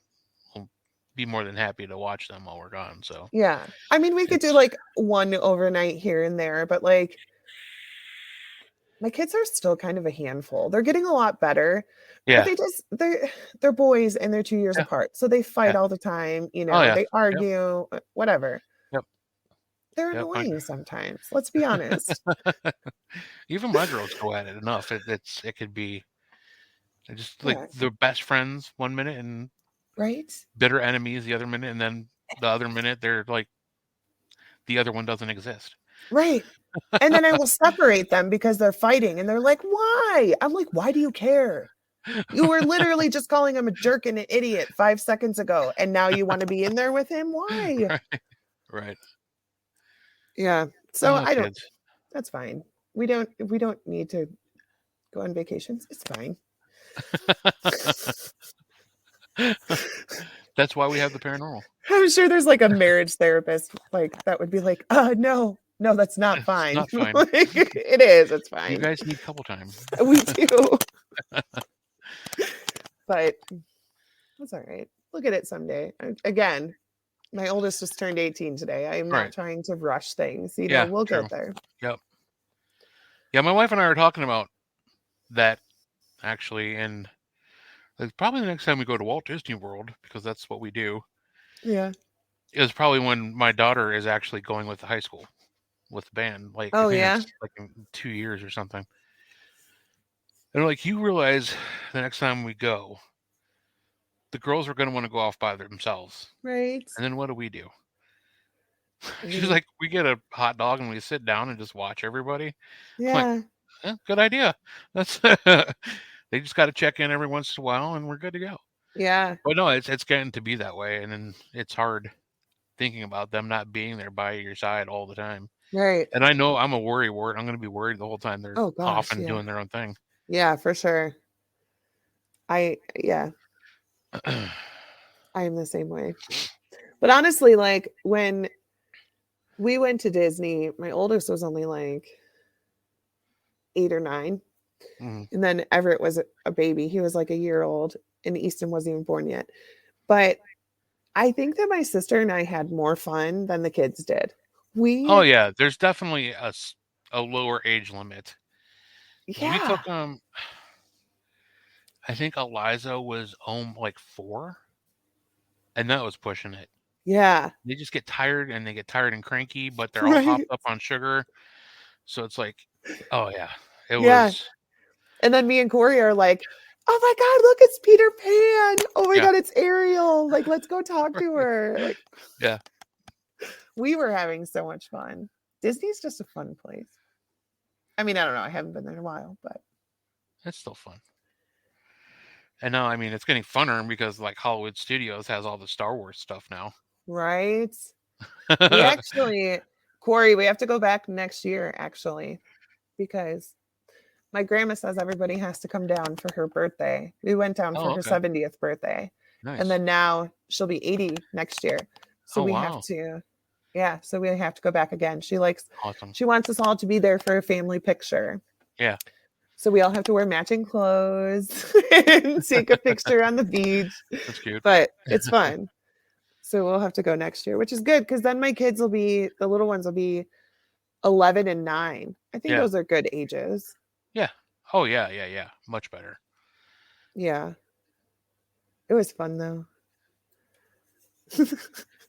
will be more than happy to watch them while we're gone. So Yeah. I mean, we could do it's like one overnight here and there, but like my kids are still kind of a handful. They're getting a lot better, but yeah, they're boys and they're 2 years yeah, apart. So they yeah. fight all the time, you Oh know, yeah, they yep, argue, whatever. yep, They're yep. annoying sometimes. Let's be honest. Even my girls go at it enough. It could be just like Yeah. they're best friends one minute and Right? bitter enemies the other minute, and then the other minute they're like the other one doesn't exist. Right. And then I will separate them because they're fighting and they're like, "Why?" I'm like, "Why do you care? You were literally just calling him a jerk and an idiot 5 seconds ago and now you want to be in there with him? Why?" Right, right. Yeah. So Oh, I don't kids. that's fine. We don't need to go on vacations. It's fine. That's why we have the paranormal. I'm sure there's like a marriage therapist like that would be like, no, no, that's not It's fine." not fine. Like, it is, it's You fine. guys need couple time. We do. But that's all right. Look at it someday. Again, my oldest just turned 18 today. I am not Right. trying to rush things. You know, Yeah, we'll true. get there. Yep. Yeah, my wife and I are talking about that actually, and like, probably the next time we go to Walt Disney World, because that's what we do, Yeah. is probably when my daughter is actually going with the high school with the band. Like I Oh think yeah. it's like in 2 years or something. And like you realize the next time we go, the girls are going to want to go off by themselves. Right. And then what do? I She's mean, like, we get a hot dog and we sit down and just watch everybody. I'm like, yeah. good idea. That's they just got to check in every once in a while and we're good to go. Yeah. But no, it's getting to be that way, and then it's hard thinking about them not being there by your side all the time. Right. And I know I'm a worry wart. I'm going to be worried the whole time they're Oh off gosh, and yeah. doing their own thing. Yeah, for sure. Yeah, I am the same way. But honestly, like when we went to Disney, my oldest was only like 8 or 9. Mhm. And then Everett was a baby. He was like a year old and Easton wasn't even born yet. But I think that my sister and I had more fun than the kids did. Oh We yeah, there's definitely a lower age limit. We Yeah. took I think Eliza was like 4, and that was pushing it. Yeah. They just get tired and they get tired and cranky, but they're all hopped Right. up on sugar. So it's like, oh yeah, it Yeah. was And then me and Corey are like, "Oh my God, look, it's Peter Pan. Oh my yeah, God, it's Ariel. Like, let's go talk to her." Like, yeah. we were having so much fun. Disney's just a fun place. I mean, I don't know. I haven't been there in a while, but It's still fun. And now, I mean, it's getting funner because like Hollywood Studios has all the Star Wars stuff now. right. We actually, Corey, we have to go back next year, actually, because my grandma says everybody has to come down for her birthday. We went down for Oh, her okay. 70th birthday. And Nice. then now she'll be 80 next year. So Oh, we have wow. to, yeah, so we have to go back again. Awesome. She wants us all to be there for a family picture. Yeah. So we all have to wear matching clothes and take a picture on the beach. That's cute. But it's fun. So we'll have to go next year, which is good because then my kids will be the little ones will be 11 and 9. I think Yeah. those are good ages. Yeah. Oh yeah, yeah, yeah. Much better. Yeah. It was fun though.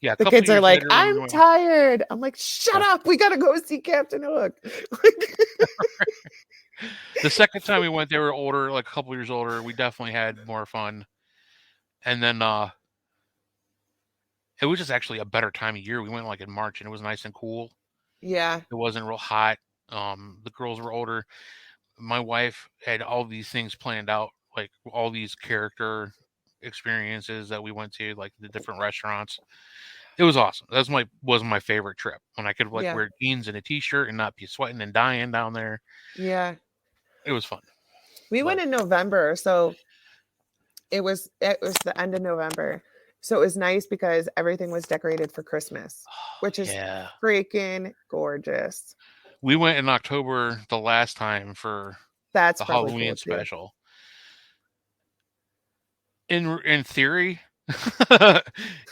Yeah, a The couple kids are years like, later we I'm went. tired. I'm like, shut Yeah. up. We got to go see Captain Hook. The second time we went, they were older, like a couple years older. We definitely had more fun. And then it was just actually a better time of year. We went like in March and it was nice and cool. Yeah. It wasn't real hot. The girls were older. My wife had all these things planned out, like all these character experiences that we went to, like the different restaurants. It was awesome. That's my was my favorite trip when I could like Yeah. wear jeans and a t-shirt and not be sweating and dying down there. Yeah. It was fun. We But went in November, so it was the end of November. So it was nice because everything was decorated for Christmas, which is yeah, freaking gorgeous. we went in October the last time for That's the probably Halloween cool too. special. In theory,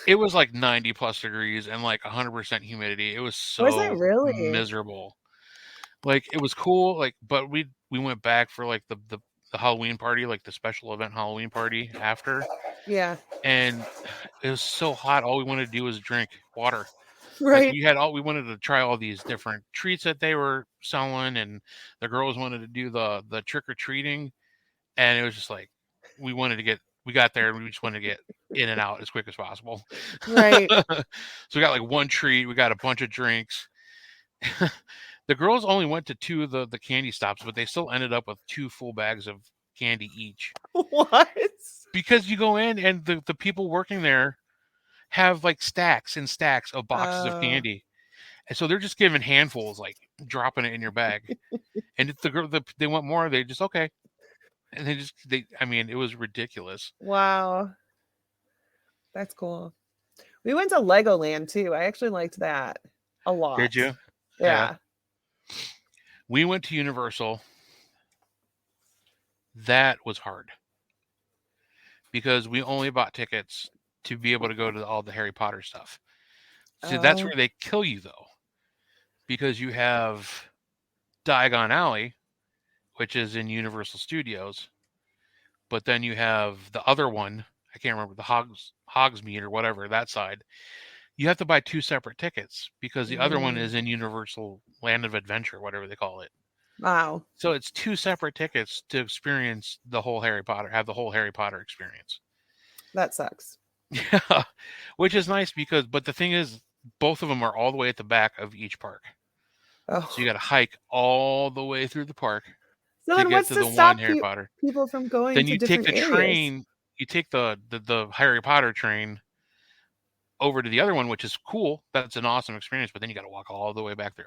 it was like 90 plus degrees and like 100% humidity. It was Was it so really? miserable. Like it was cool, like but we went back for like the Halloween party, like the special event Halloween party after, Yeah. and it was so hot. All we wanted to do was drink water. Like Right. we wanted to try all these different treats that they were selling, and the girls wanted to do the trick or treating, and it was just like we got there and we just wanted to get in and out as quick as possible. Right. So we got like one treat, we got a bunch of drinks. The girls only went to two of the candy stops, but they still ended up with two full bags of candy each. What? Because you go in and the people working there have like stacks and stacks of boxes of Oh, candy. And so they're just giving handfuls, like dropping it in your bag. And if they want more, they just okay. And I mean, it was ridiculous. wow. That's cool. We went to Legoland too. I actually liked that a Did lot. you? Yeah. Yeah. We went to Universal. That was hard because we only bought tickets to be able to go to all the Harry Potter stuff. See, that's Oh, where they kill you though, because you have Diagon Alley, which is in Universal Studios, but then you have the other one. I can't remember the Hogsmeade or whatever that side. You have to buy two separate tickets because the other one mm, is in Universal Land of Adventure, whatever they call it. wow. So it's two separate tickets to experience the whole Harry Potter, have the whole Harry Potter experience. That sucks. Yeah, which is nice because, but the thing is, both of them are all the way at the back of each park. So you Oh. got to hike all the way through the park So to then get what's to to the one stop Harry Potter. people from going Then to you take different the areas? train, you take the Harry Potter train over to the other one, which is cool. That's an awesome experience, but then you got to walk all the way back through.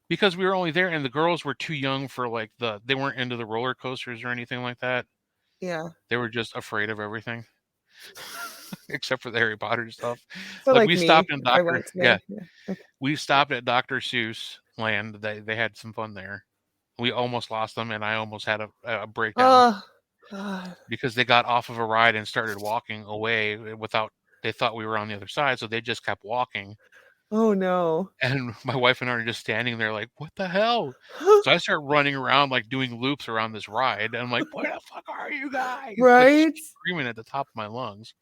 Because we were only there and the girls were too young for like they weren't into the roller coasters or anything like that. Yeah. They were just afraid of everything except for the Harry Potter stuff. So Like like we me, stopped in I Doctor went yeah, there. Yeah. Okay. we stopped at Dr. Seuss Land. They had some fun there. We almost lost them and I almost had a breakdown Oh God. because they got off of a ride and started walking away without they thought we were on the other side, so they just kept walking. Oh no. And my wife and I are just standing there like, what the hell? So I start running around like doing loops around this ride. And I'm like, where the fuck are you guys? Like Right? screaming at the top of my lungs.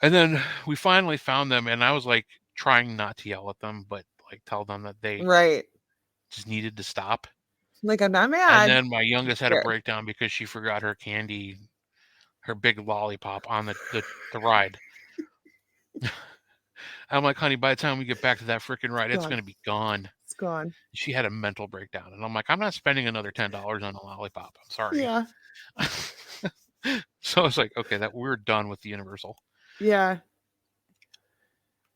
And then we finally found them and I was like trying not to yell at them, but like tell them that they Right. just needed to stop. Like I'm not And mad. then my youngest had a Scared. breakdown because she forgot her candy, her big lollipop on the ride. I'm like, honey, by the time we get back to that freaking ride, it's Gone. going to be gone. It's gone. She had a mental breakdown. And I'm like, I'm not spending another $10 on a lollipop. I'm sorry. Yeah. So I was like, okay, that we're done with the Universal. Yeah.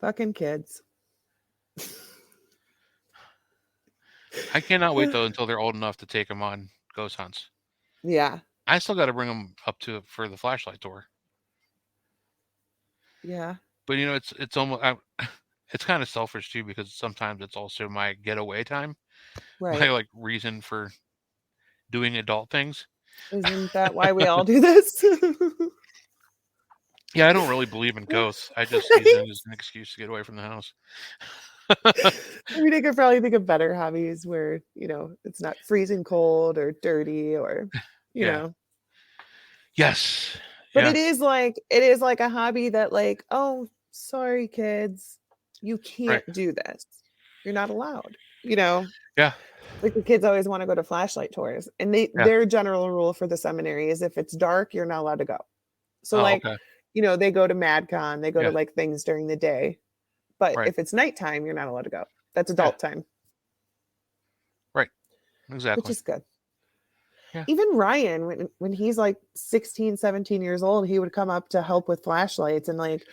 Fucking kids. I cannot wait though until they're old enough to take them on ghost hunts. Yeah. I still got to bring them up to for the flashlight tour. Yeah. But you know, it's almost it's kind of selfish too because sometimes it's also my getaway time, my Right. like reason for doing adult things. Isn't that why we all do this? Yeah, I don't really believe in ghosts. I just use it as an excuse to get away from the house. I mean, I could probably think of better hobbies where, it's not freezing cold or dirty or, you Yeah. know. Yes. But Yes. it is like a hobby that like, oh, sorry kids, you Right. can't do this. You're not allowed. You know, Yeah. like the kids always want to go to flashlight tours and Yeah. their general rule for the seminary is if it's dark, you're not allowed to go. So Oh, like, okay. they go to MadCon, they go to Yeah. like things during the day. But Right. if it's nighttime, you're not allowed to go. That's Yeah. adult time, Right. which Exactly. is good. Yeah. Even Ryan, when he's like 16, 17 years old, he would come up to help with flashlights and like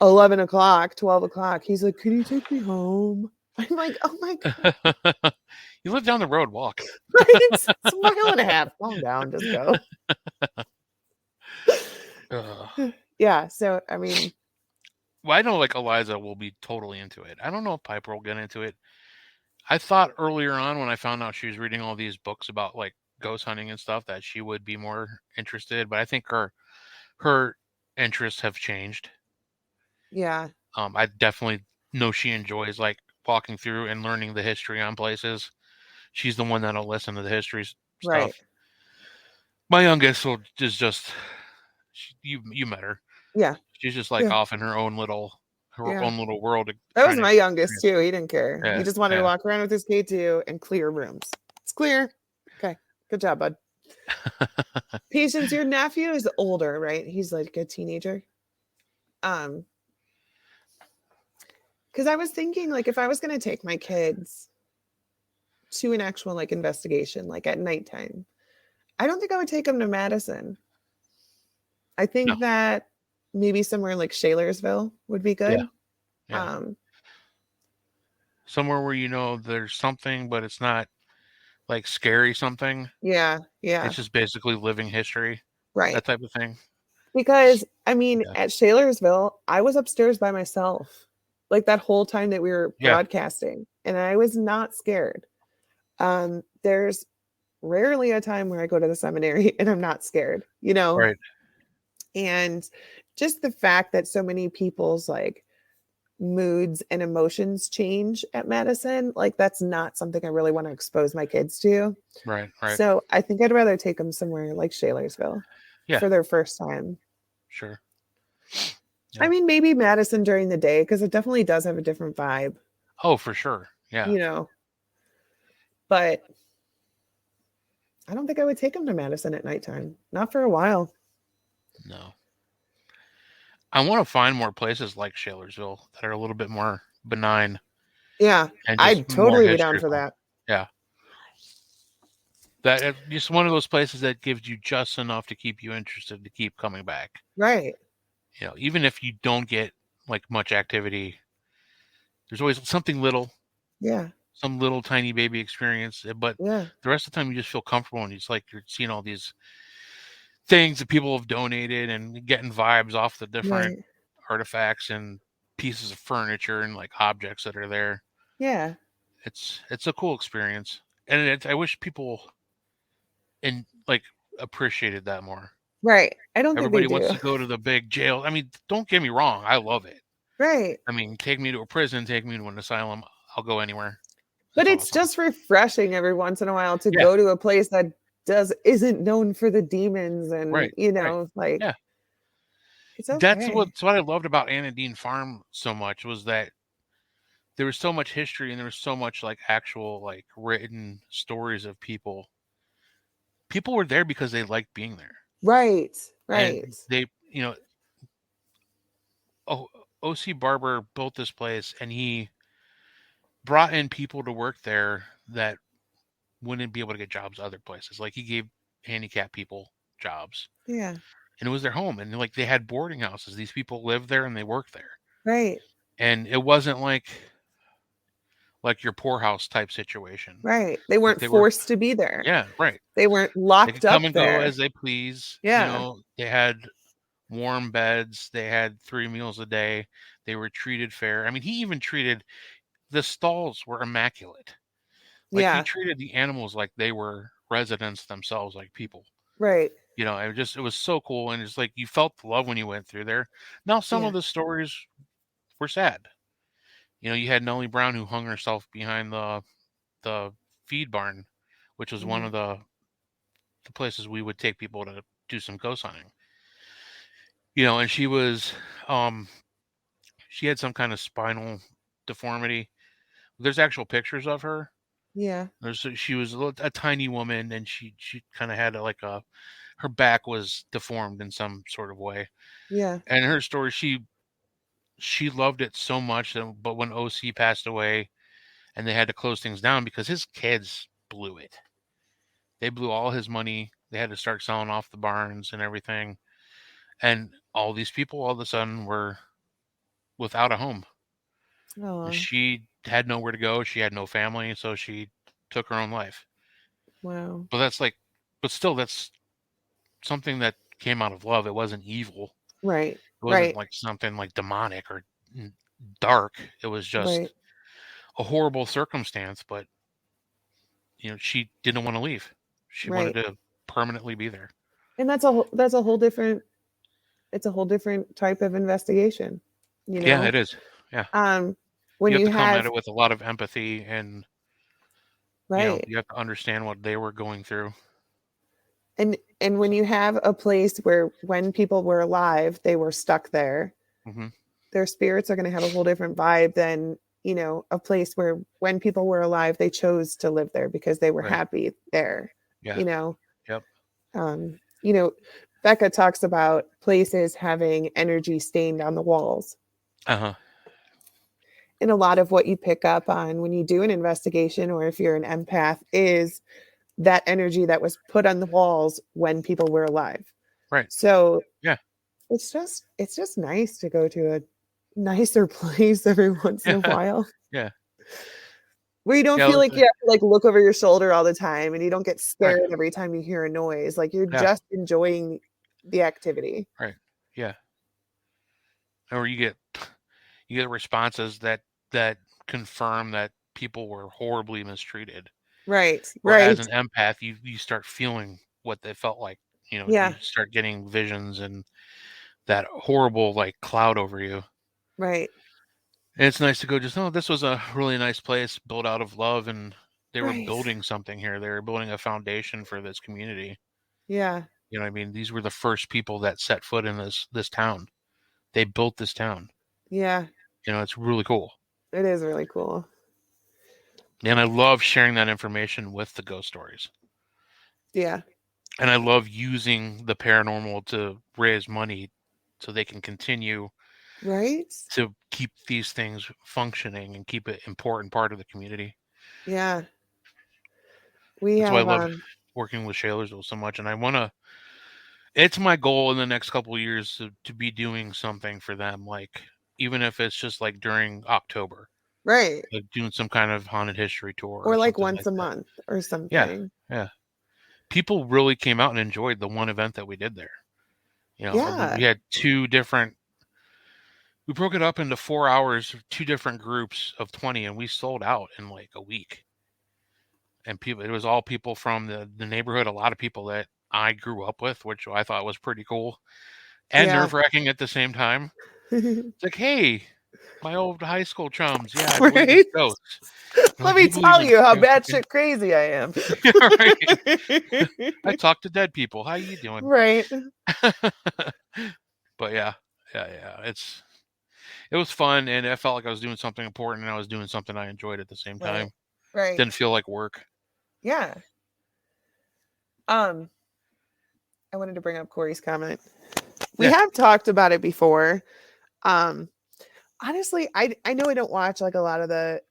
11 o'clock, 12 o'clock. He's like, can you take me home? I'm like, oh my God. You live down the road, walk. Right? It's a mile and a half. Calm down, just go. Ugh. Yeah. So, I mean, Well, I know like Eliza will be totally into it. I don't know if Piper will get into it. I thought earlier on when I found out she was reading all these books about like ghost hunting and stuff that she would be more interested, but I think her interests have changed. yeah, I definitely know she enjoys like walking through and learning the history on places. She's the one that'll listen to the history right. stuff. My youngest will just you met her. Yeah. She's just like Yeah. off in her Yeah. own little world That was trying to my youngest experience. too. He didn't care. He Yeah, just wanted to yeah. walk around with his K2 and clear rooms. It's clear. Okay. Good job, bud. Patience, your nephew is older, right? He's like a teenager. Um, because I was thinking like if I was gonna take my kids to an actual like investigation, like at nighttime, I don't think I would take them to Madison. I No, think that maybe somewhere like Shalersville would be yeah, good. yeah. Um, Somewhere where you know there's something, but it's not like scary something. yeah, It's yeah, just basically living history, right. that type of thing. Because I mean, Yeah, at Shalersville, I was upstairs by myself, like that whole time that we were yeah, broadcasting, and I was not scared. There's rarely a time where I go to the seminary and I'm not scared, right, and just the fact that so many people's like moods and emotions change at Madison, like that's not something I really want to expose my kids to. right, right. So I think I'd rather take them somewhere like Shalersville Yeah, for their first time. sure. I Yeah. mean, maybe Madison during the day because it definitely does have a different vibe, Oh, for sure. Yeah. you know. But I don't think I would take them to Madison at nighttime. Not for a while. No. I want to find more places like Shalersville that are a little bit more benign Yeah, and just I'd more totally be down for history. that. Yeah. That just one of those places that gives you just enough to keep you interested to keep coming back. Right. Even if you don't get like much activity, there's always something little, Yeah. some little tiny baby experience. But Yeah. the rest of the time, you just feel comfortable and it's like you're seeing all these things that people have donated and getting vibes off the different Right. artifacts and pieces of furniture and like objects that are there. Yeah. It's a cool experience, and I wish people and like appreciated that more. Right. I don't think they Everybody wants do. to go to the big jail. I mean, don't get me wrong, I love it. Right. I mean, take me to a prison, take me to an asylum. I'll go anywhere. But It's it's awesome. just refreshing every once in a while to Yeah, go to a place that isn't known for the demons and right, right. like Yeah, it's that's okay. what I loved about Anna Dean Farm so much was that there was so much history and there was so much like actual like written stories of people. People were there because they liked being there, Right. and Right. they, oh, OC Barber built this place, and he brought in people to work there that wouldn't be able to get jobs other places. Like he gave handicapped people jobs, Yeah. and it was their home. And like they had boarding houses. These people lived there and they worked there. Right. And it wasn't like your poorhouse type situation. Right. They Like weren't they were, forced to be there. yeah, right. They weren't They locked could come up and go there. as they please. Yeah. They had warm beds. They had 3 meals a day. They were treated fair. I mean, he even treated the stalls were immaculate. Like he Yeah. treated the animals like they were residents themselves, like people. Right. It was so cool, and it's like you felt the love when you went through there. Now some of Yeah. the stories were sad. You had Nellie Brown who hung herself behind the feed barn, which was one Hmm. of the places we would take people to do some ghost hunting. And um she had some kind of spinal deformity. There's actual pictures of her. Yeah. She was a tiny woman, and she kind of had her back was deformed in some sort of way. Yeah. And her story, she loved it so much that, but when OC passed away and they had to close things down because his kids blew it. They blew all his money. They had to start selling off the barns and everything. And all these people all of a sudden were without a home. Oh, She had nowhere to go. She had no family, so she took her own life. wow. But but still, that's something that came out of love. It wasn't evil. Right. It wasn't Right. like something like demonic or dark. It was Right. just a horrible circumstance. But she didn't want to leave. She wanted Right. to permanently be there. And that's a whole different it's a whole different type of investigation, you Yeah, know? it is. Yeah, Um when you have you to come at have it with a lot of empathy, and right. you have to understand what they were going through. And when So, you have a place where when people were alive, they were stuck there, hmm their spirits are going to have a whole different vibe than, a place where when people were alive, they chose to live there because they were right. happy there, Yeah. you know? Yep. Um, you know, Becca talks about places having energy stained on the walls. Uh huh. And a lot of what you pick up on when you do an investigation, or if you're an empath, is that energy that was put on the walls when people were alive. Right. So Yeah. it's just nice to go to a nicer place every once in a Yeah. while Yeah. where you don't Yeah. feel like you have to like look over your shoulder all the time and you don't get Right. scared every time you hear a noise. Like you're Yeah. just enjoying the activity. Right. Yeah. Or you get responses that confirm that people were horribly mistreated. Right. Or as Right. an empath, you start feeling what they felt like. Yeah. You start getting visions and that horrible like cloud over you. Right. And it's nice to go just, oh, this was a really nice place built out of love, and they were Right. building something here. They were building a foundation for this community. Yeah. What I mean? These were the first people that set foot in this town. They built this town. Yeah. It's really cool. It is really cool. And I love sharing that information with the ghost stories. Yeah. And I love using the paranormal to raise money so they can continue Right? to keep these things functioning and keep it an important part of the community. Yeah. We That's why I have love working with Shalersville so much. And it's my goal in the next couple of years to be doing something for them, like even if it's just like during October, right. like doing some kind of haunted history tour Or or like something once like a that. month or Yeah. something. Yeah. People really came out and enjoyed the one event that we did there. We Yeah. had we broke it up into 4 hours, two different groups of 20, and we sold out in like a week. And it was all people from the neighborhood, a lot of people that I grew up with, which I thought was pretty cool and Yeah. nerve wracking at the same time. It's like, hey, my old high school chums. Yeah, I believe in Right? ghosts. They're Let like, me you believe tell in, you how batshit crazy I am. yeah, right. I talk to dead people. How you doing? Right. But yeah, yeah. It was fun, and I felt like I was doing something important, and I was doing something I enjoyed at the same Right. time. Right. Didn't feel like work. Yeah. Um, I wanted to bring up Corey's comment. We Yeah, have talked about it before. Um, Honestly, I know I don't watch like a lot of the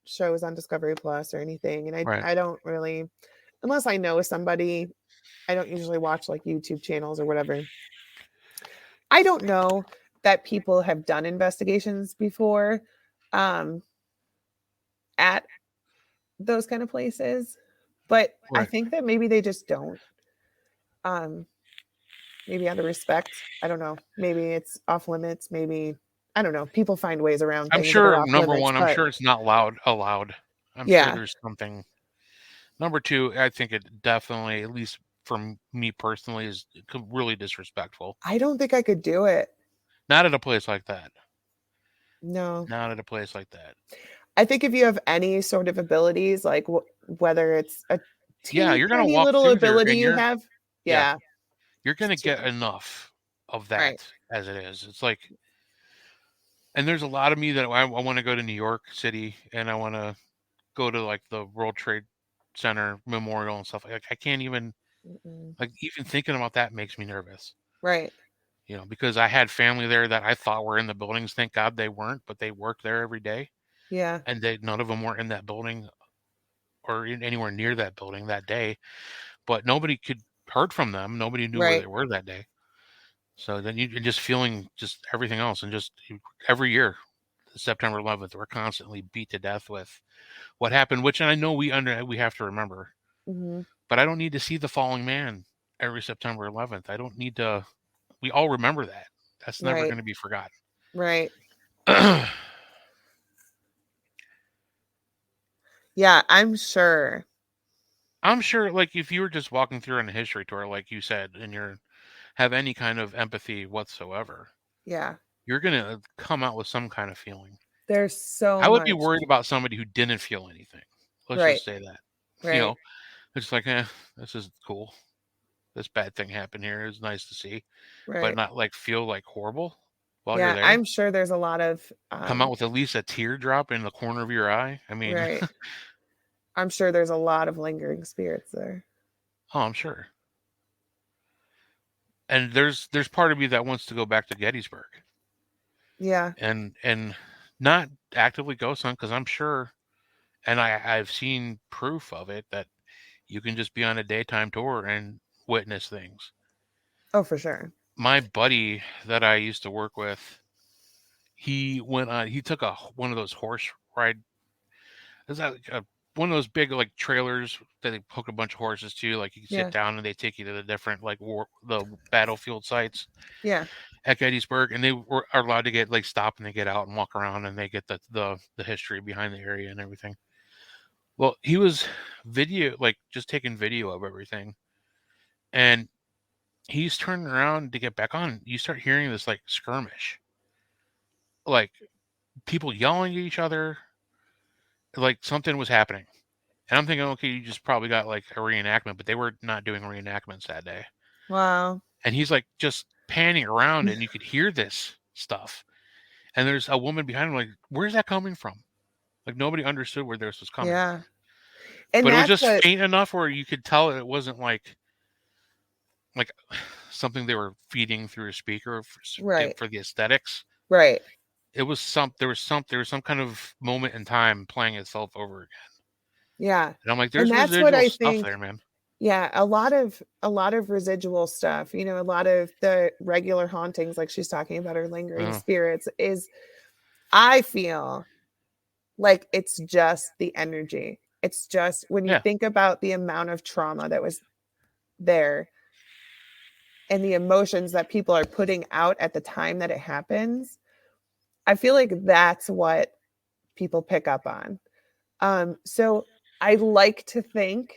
shows on Discovery Plus or anything, and I right. I don't really, unless I know somebody, I don't usually watch like YouTube channels or whatever. I don't know that people have done investigations before um, at those kind of places, but I Right. think that maybe they just don't. Um, Maybe out of respect. I don't know. Maybe it's off limits. Maybe I don't know. People find ways around I'm things that are sure, off number limits, one, I'm but sure it's not allowed. I'm sure yeah, there's something. Number two, I think it definitely, at least me personally is really disrespectful. I don't think I could do it. Not at a place like that. No. Not at a place like that. I think if you have any sort of abilities, like whether it's a Yeah, teeny you're gonna tiny walk little through there ability and you have, yeah, yeah, you're it's gonna too get much. enough of Right. that as it is. It's like, and there's a lot of me that I want to go to New York City and I want to go to like the World Trade Center Memorial and stuff. Like I can't even Mm-mm. like even thinking about that makes me nervous. Right. Because I had family there that I thought were in the buildings. Thank God they weren't, but they work there every day, Yeah. and none of them were in that building or anywhere near that building that day. But nobody could heard from them. Nobody knew where they Right. were that day. So then you're just feeling just everything else, and just every year, September 11th, we're constantly beat to death with what happened. Which I know we have to remember, Hmm. but I don't need to see the falling man every September 11th. I don't need to. We all remember that. That's never Right. going to be forgotten. Right. Yeah, I'm sure. I'm sure, like, if you were just walking through on a history tour, like you said, and you have any kind of empathy whatsoever, Yeah. you're gonna come out with some kind of feeling. There's so I would be much. worried about somebody who didn't feel anything. Let's Right. just say that. You Right. know, it's like, this is cool. This bad thing happened here. It's nice to see, but Right. not like feel like horrible while you're Yeah, there. I'm sure there's a lot of Come out with at least a teardrop in the corner of your eye. I mean, right. I'm sure there's a lot of lingering spirits there. oh, I'm sure. And there's part of me that wants to go back to Gettysburg Yeah. and not actively ghost hunt because I'm sure, and I've seen proof of it that you can just be on a daytime tour and witness things. Oh, for sure. My buddy that I used to work with, he took one of those horse ride. Is that like one of those big like trailers that they hook a bunch of horses to? Like you can sit Yeah. down and they take you to the different the battlefield sites Yeah. at Gettysburg, and are allowed to get like stop and they get out and walk around and they get the history behind the area and everything. Well, he was just taking video of everything, and he's turning around to get back on. You start hearing this like skirmish, like people yelling at each other, like something was happening. And I'm thinking, okay, you just probably got like a reenactment, but they were not doing reenactments that day. Wow. And he's like just panning around, and you could hear this stuff. And there's a woman behind him, like, where's that coming from? Like nobody understood where this was coming from. Yeah. And But it was that's just what faint enough where you could tell it wasn't like something they were feeding through a speaker right. for the aesthetics. Right. It was there was some kind of moment in time playing itself over again. Yeah. And I'm like, And there's that's what residual I stuff think. there, man. Yeah, a lot of residual stuff, a lot of the regular hauntings like she's talking about or lingering Uh, spirits is I feel like it's just the energy. It's just when you yeah, think about the amount of trauma that was there and the emotions that people are putting out at the time that it happens, I feel like that's what people pick up on. So I like to think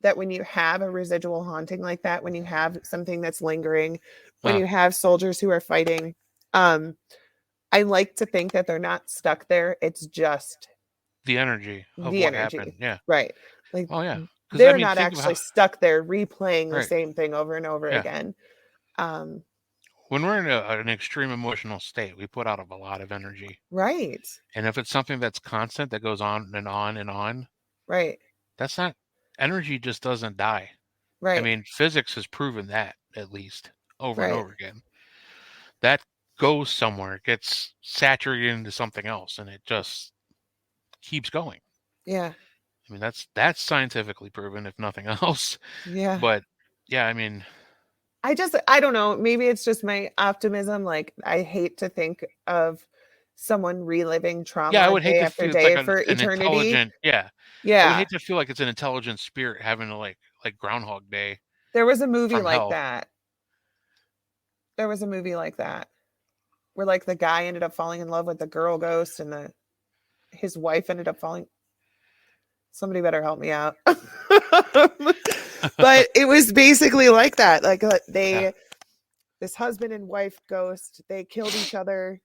that when you have a residual haunting like that, when you have something that's lingering, when uh, you have soldiers who are fighting, um, I like to think that they're not stuck there. It's just the energy of the what happened. energy, Yeah. right? Like Oh yeah. Because I they're mean, not think of actually how stuck there replaying the right. same thing over and over Yeah. again. Um, When we're in an extreme emotional state, we put out a lot of energy. right, And if it's something that's constant that goes on and on and on, right, that's not energy just doesn't die. I right, mean, physics has proven that at least over and right. over again. That goes somewhere, it gets saturated into something else, and it just keeps going. Yeah, I mean, that's scientifically proven, if nothing else. yeah. But yeah, I mean, I don't know, maybe it's just my optimism, like, I hate to think of someone reliving yeah, I trauma would hate day to after feel it's like day for an eternity. intelligent, yeah. I would Yeah, hate to feel like it's an intelligent spirit having to like Groundhog Day there was a movie from like hell. that. There was a movie like that, where, like, the guy ended up falling in love with the girl ghost and his wife ended up falling somebody better help me out. But it was basically like that. Like Yeah. this husband and wife ghost, they killed each other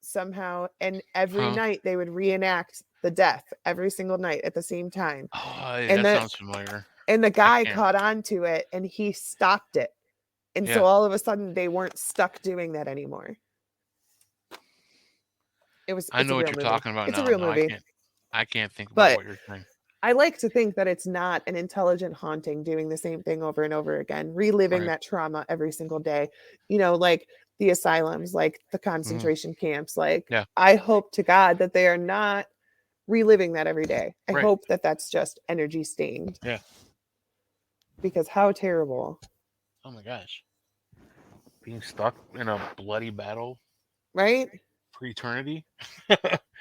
somehow, and every Huh. night they would reenact the death every single night at the same time. Oh, And that the sounds familiar. I guy can't. caught on to it and he stopped it. And so Yeah. all of a sudden they weren't stuck doing that anymore. I It's know a what real you're movie. talking about It's a now. real No, I movie. can't. I can't think about But what you're saying. I like to think that it's not an intelligent haunting doing the same thing over and over again, reliving Right. that trauma every single day. Like the asylums, like the Hmm. concentration camps. Like, Yeah. I hope to God that they are not reliving that every day. I Right. hope that that's just energy stained, Yeah. because how terrible, Oh my gosh. Being stuck in a bloody battle right? for eternity.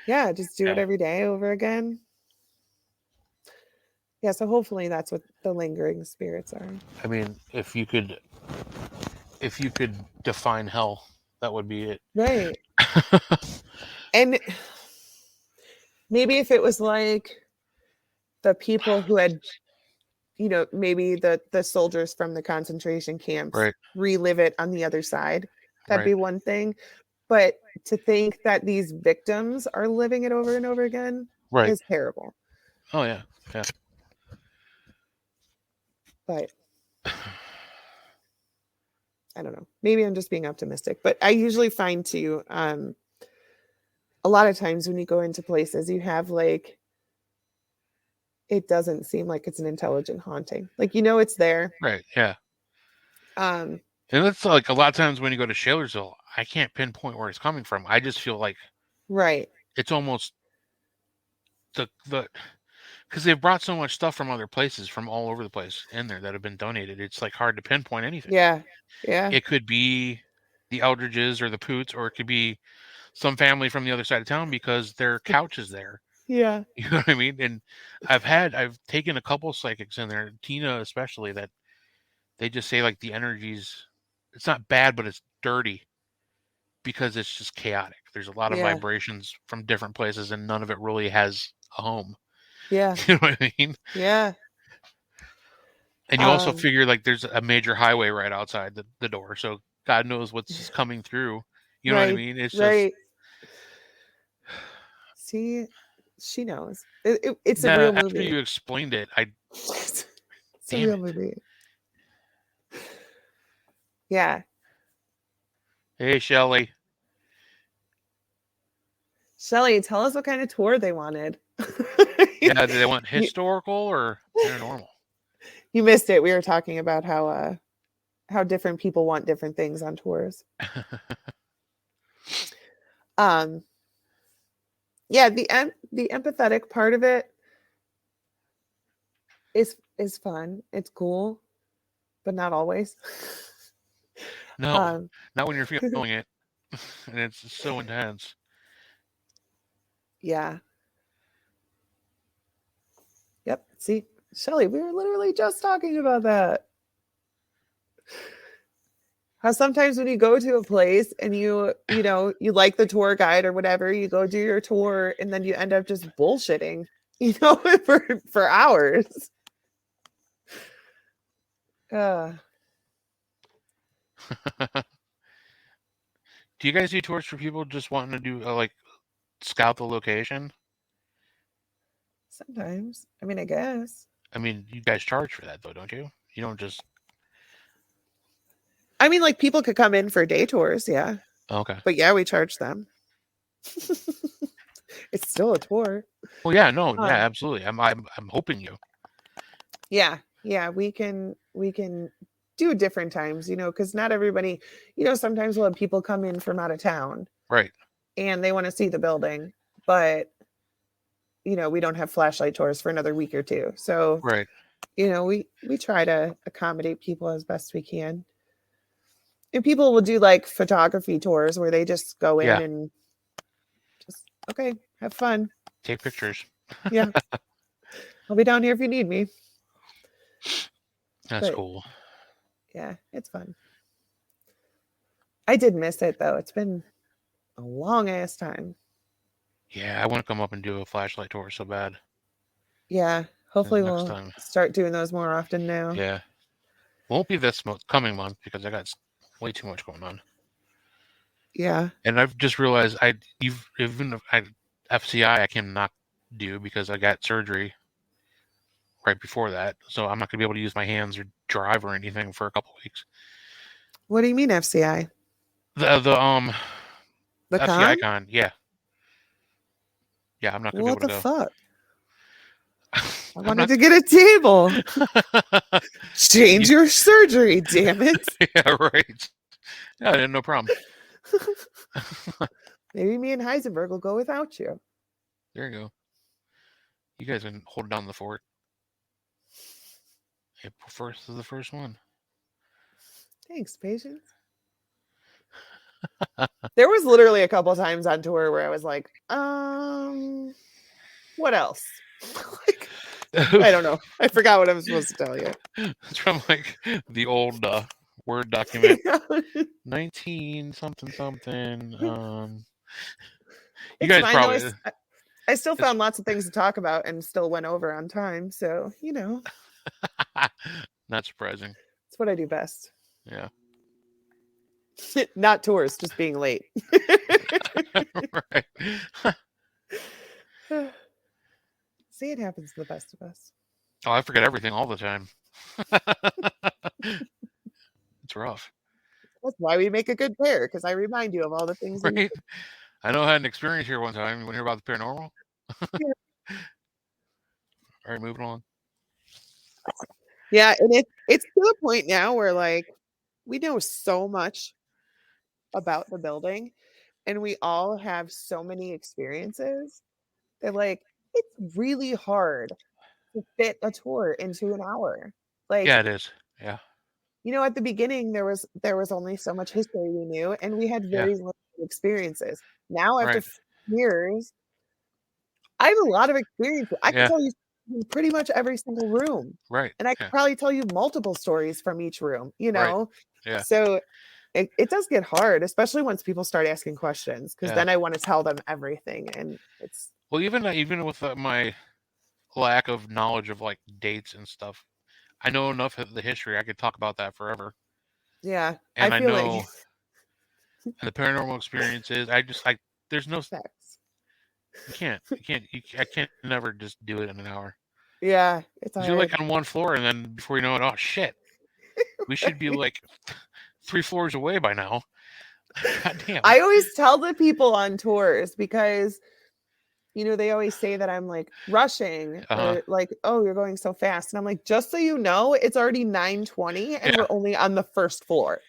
Yeah, just do it Yeah. every day over again. Yeah, so hopefully that's what the lingering spirits are. I mean, if you could define hell, that would be it. Right. And maybe if it was like the people who had, maybe the soldiers from the concentration camps Right. relive it on the other side, that'd Right. be one thing. But to think that these victims are living it over and over again Right. is terrible. Oh yeah. Yeah. But I don't know. Maybe I'm just being optimistic. But I usually find too, a lot of times when you go into places, you have like, it doesn't seem like it's an intelligent haunting. Like, it's there. Right. Yeah. Um, And it's like a lot of times when you go to Shalersville, I can't pinpoint where it's coming from. I just feel like right. it's almost the because they've brought so much stuff from other places, from all over the place in there that have been donated. It's like hard to pinpoint anything. Yeah. Yeah. It could be the Eldridges or the Poots, or it could be some family from the other side of town because their couch is there. Yeah. You know what I mean? And I've taken a couple psychics in there, Tina especially, that they just say like the energies, it's not bad, but it's dirty because it's just chaotic. There's a lot of Yeah. vibrations from different places, and none of it really has a home. Yeah. You know what I mean? Yeah. And you also Um, figure like there's a major highway right outside the door, so God knows what's coming through. You know what I right. mean? It's just Right. See, she knows. It's a yeah. real After movie. you explained it, I It's a damn real it, movie. Yeah. hey Shelly, Shelly, tell us what kind of tour they wanted. yeah, do they want you, historical or paranormal? you missed it. We were talking about how different people want different things on tours. Um, yeah, the empathetic part of it is fun. It's cool, but not always. No, um, not when you're feeling it, and it's so intense. yeah. Yep. See, Shelly, we were literally just talking about that. How sometimes when you go to a place and you like the tour guide or whatever, you go do your tour and then you end up just bullshitting, for hours. Uh, Do you guys do tours for people just wanting to do like scout the location? Sometimes. I mean, I guess. I mean, you guys charge for that though, don't you? You don't just I mean, like people could come in for day tours, yeah. okay. But yeah, we charge them. It's still a tour. Well, yeah, no, yeah, Um, absolutely. I'm hoping you. yeah, yeah, we can do different times, because not everybody, sometimes we'll have people come in from out of town Right, and they want to see the building, but we don't have flashlight tours for another week or two. So, right. we try to accommodate people as best we can. And people will do like photography tours where they just go in Yeah, and just, okay, have fun. take pictures. Yeah. I'll be down here if you need me. That's But cool. yeah, it's fun. I did miss it though. It's been a long ass time. Yeah, I want to come up and do a flashlight tour so bad. Yeah. Hopefully next we'll time. start doing those more often now. Yeah, won't be this coming month because I got way too much going on. Yeah. And I've just realized you've even FCI I cannot do because I got surgery right before that, so I'm not gonna be able to use my hands or drive or anything for a couple weeks. What do you mean FCI? The The FCI con? con, yeah, yeah, I'm not gonna be What able to the go. fuck? I I'm wanted not. to get a table. Change your surgery, damn it. Yeah, right. Yeah, no problem. Maybe me and Heisenberg will go without you. There you go. You guys can hold down the fort. April 1st is the first one. Thanks, patience. There was literally a couple times on tour where I was like, what else? Like, I don't know. I forgot what I was supposed to tell you. It's from like the old Word document. 19 something something. You It's guys fine though. probably. I still It's found lots of things to talk about and still went over on time. So, not surprising. it's what I do best. Yeah. Not tours, just being late. Right. See, it happens to the best of us. Oh, I forget everything all the time. It's rough. That's why we make a good pair, because I remind you of all the things. Right? I know I had an experience here one time. You want to hear about the paranormal? All right, moving on. Yeah, and it's to the point now where like we know so much about the building and we all have so many experiences that like it's really hard to fit a tour into an hour. Like, Yeah, it is. Yeah. at the beginning there was only so much history we knew and we had Yeah. very limited experiences. Now after Right. years, I have a lot of experience. I can Yeah. tell you in pretty much every single room. Right. And I could Yeah. probably tell you multiple stories from each room, Right. Yeah. So it does get hard, especially once people start asking questions, because Yeah. then I want to tell them everything. And it's Well, even with my lack of knowledge of like dates and stuff, I know enough of the history. I could talk about that forever. yeah, I And I feel like know and the paranormal experiences. I just like there's no facts. I can't never just do it in an hour. Yeah, it's Because you're like hard. on one floor, and then before you know it, oh shit, we should be like 3 floors away by now. God damn. I always tell the people on tours because they always say that I'm like rushing or like, oh, you're going so fast. And I'm like, just so you know, it's already 9:20 and Yeah. we're only on the first floor,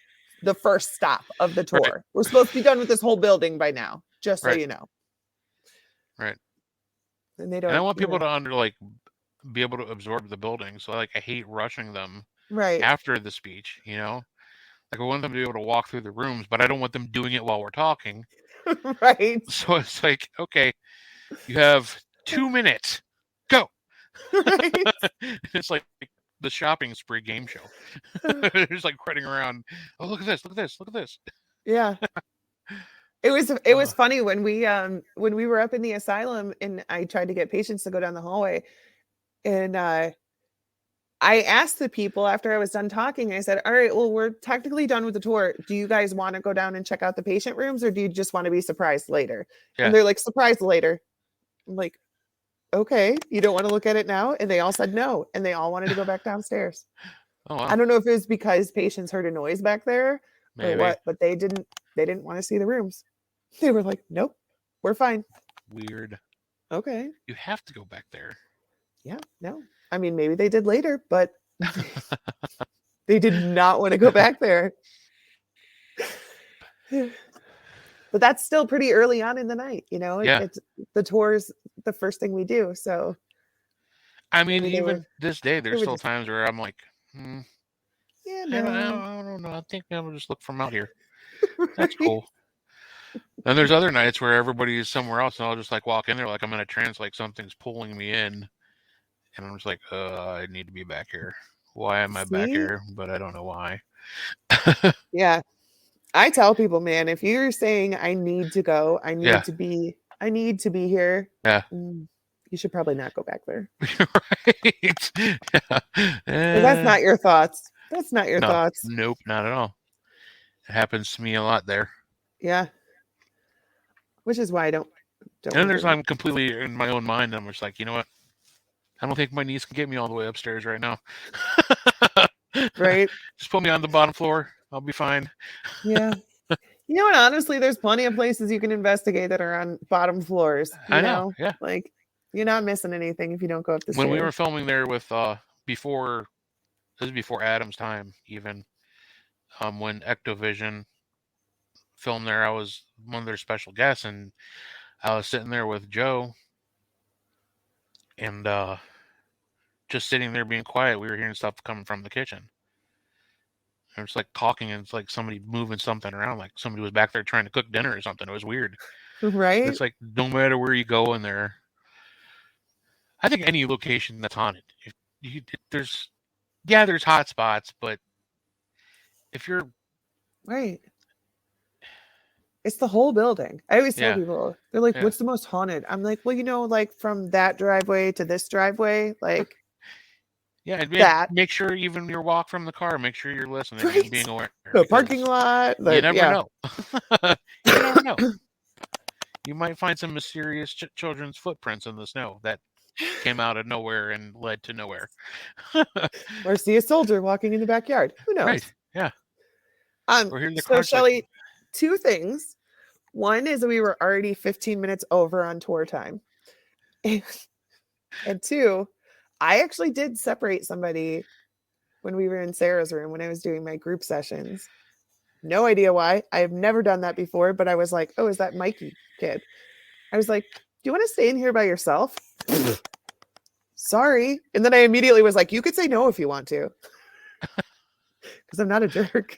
the first stop of the tour. Right. We're supposed to be done with this whole building by now, just so Right. you know. Right. And they don't. And I want people to be able to absorb the building. So like I hate rushing them right after the speech. Like I want them to be able to walk through the rooms, but I don't want them doing it while we're talking. right. So it's like, okay, you have 2 minutes. Go. Right. It's like the shopping spree game show. They're just like running around. Oh, look at this! Look at this! Look at this! Yeah. It was funny when we were up in the asylum and I tried to get patients to go down the hallway, and I asked the people after I was done talking. I said, "All right, well, we're technically done with the tour. Do you guys want to go down and check out the patient rooms, or do you just want to be surprised later?" Yeah. And they're like, "Surprised later." I'm like, "Okay, you don't want to look at it now?" And they all said no, and they all wanted to go back downstairs. Oh, wow. I don't know if it was because patients heard a noise back there Maybe. or what, but they didn't want to see the rooms. They were like, "Nope, we're fine." Weird. Okay. You have to go back there. Yeah, no. I mean, maybe they did later, but they did not want to go back there. But that's still pretty early on in the night, Yeah. It's the tour's the first thing we do. So I mean, maybe even this day, there's still just, times where I'm like, yeah, I no. don't know. I think I'll just look from out here. That's cool. Then there's other nights where everybody is somewhere else, and I'll just like walk in there like I'm in a trance, like something's pulling me in, and I'm just like, I need to be back here. Why am I back here? But I don't know why. Yeah. I tell people, man, if you're saying I need to go, I need to be here. Yeah. You You should probably not go back there. Right. That's not your thoughts. That's not your No, thoughts. nope, not at all. It happens to me a lot there. Yeah. Which is why I don't And there's do it. I'm completely in my own mind. I'm just like, you know what? I don't think my niece can get me all the way upstairs right now. Right? Just put me on the bottom floor. I'll be fine. Yeah. You know what? Honestly, there's plenty of places you can investigate that are on bottom floors. You I know. Yeah. Like you're not missing anything if you don't go up the When stairs. we were filming there with before this is before Adam's time even, when Ectovision filmed there, I was one of their special guests, and I was sitting there with Joe, and just sitting there being quiet. We were hearing stuff coming from the kitchen. And it's like talking, and it's like somebody moving something around, like somebody was back there trying to cook dinner or something. It was weird. Right? It's like no matter where you go in there, I think any location that's haunted, there's hot spots, but if you're right, it's the whole building. I always tell Yeah. people, they're like, Yeah. what's the most haunted? I'm like, well, like from that driveway to this driveway, like yeah, that. make sure even your walk from the car, make sure you're listening Right. and being aware. The parking lot. You never know. You never know. You might find some mysterious children's footprints in the snow that came out of nowhere and led to nowhere. Or see a soldier walking in the backyard. Who knows? Right. Yeah. Or hear the So crunch, Shelly, like, two things. One is we were already 15 minutes over on tour time. And two, I actually did separate somebody when we were in Sarah's room when I was doing my group sessions. No idea why. I have never done that before, but I was like, oh, is that Mikey kid? I was like, do you want to stay in here by yourself? Sorry. And then I immediately was like, you could say no if you want to. Because I'm not a jerk.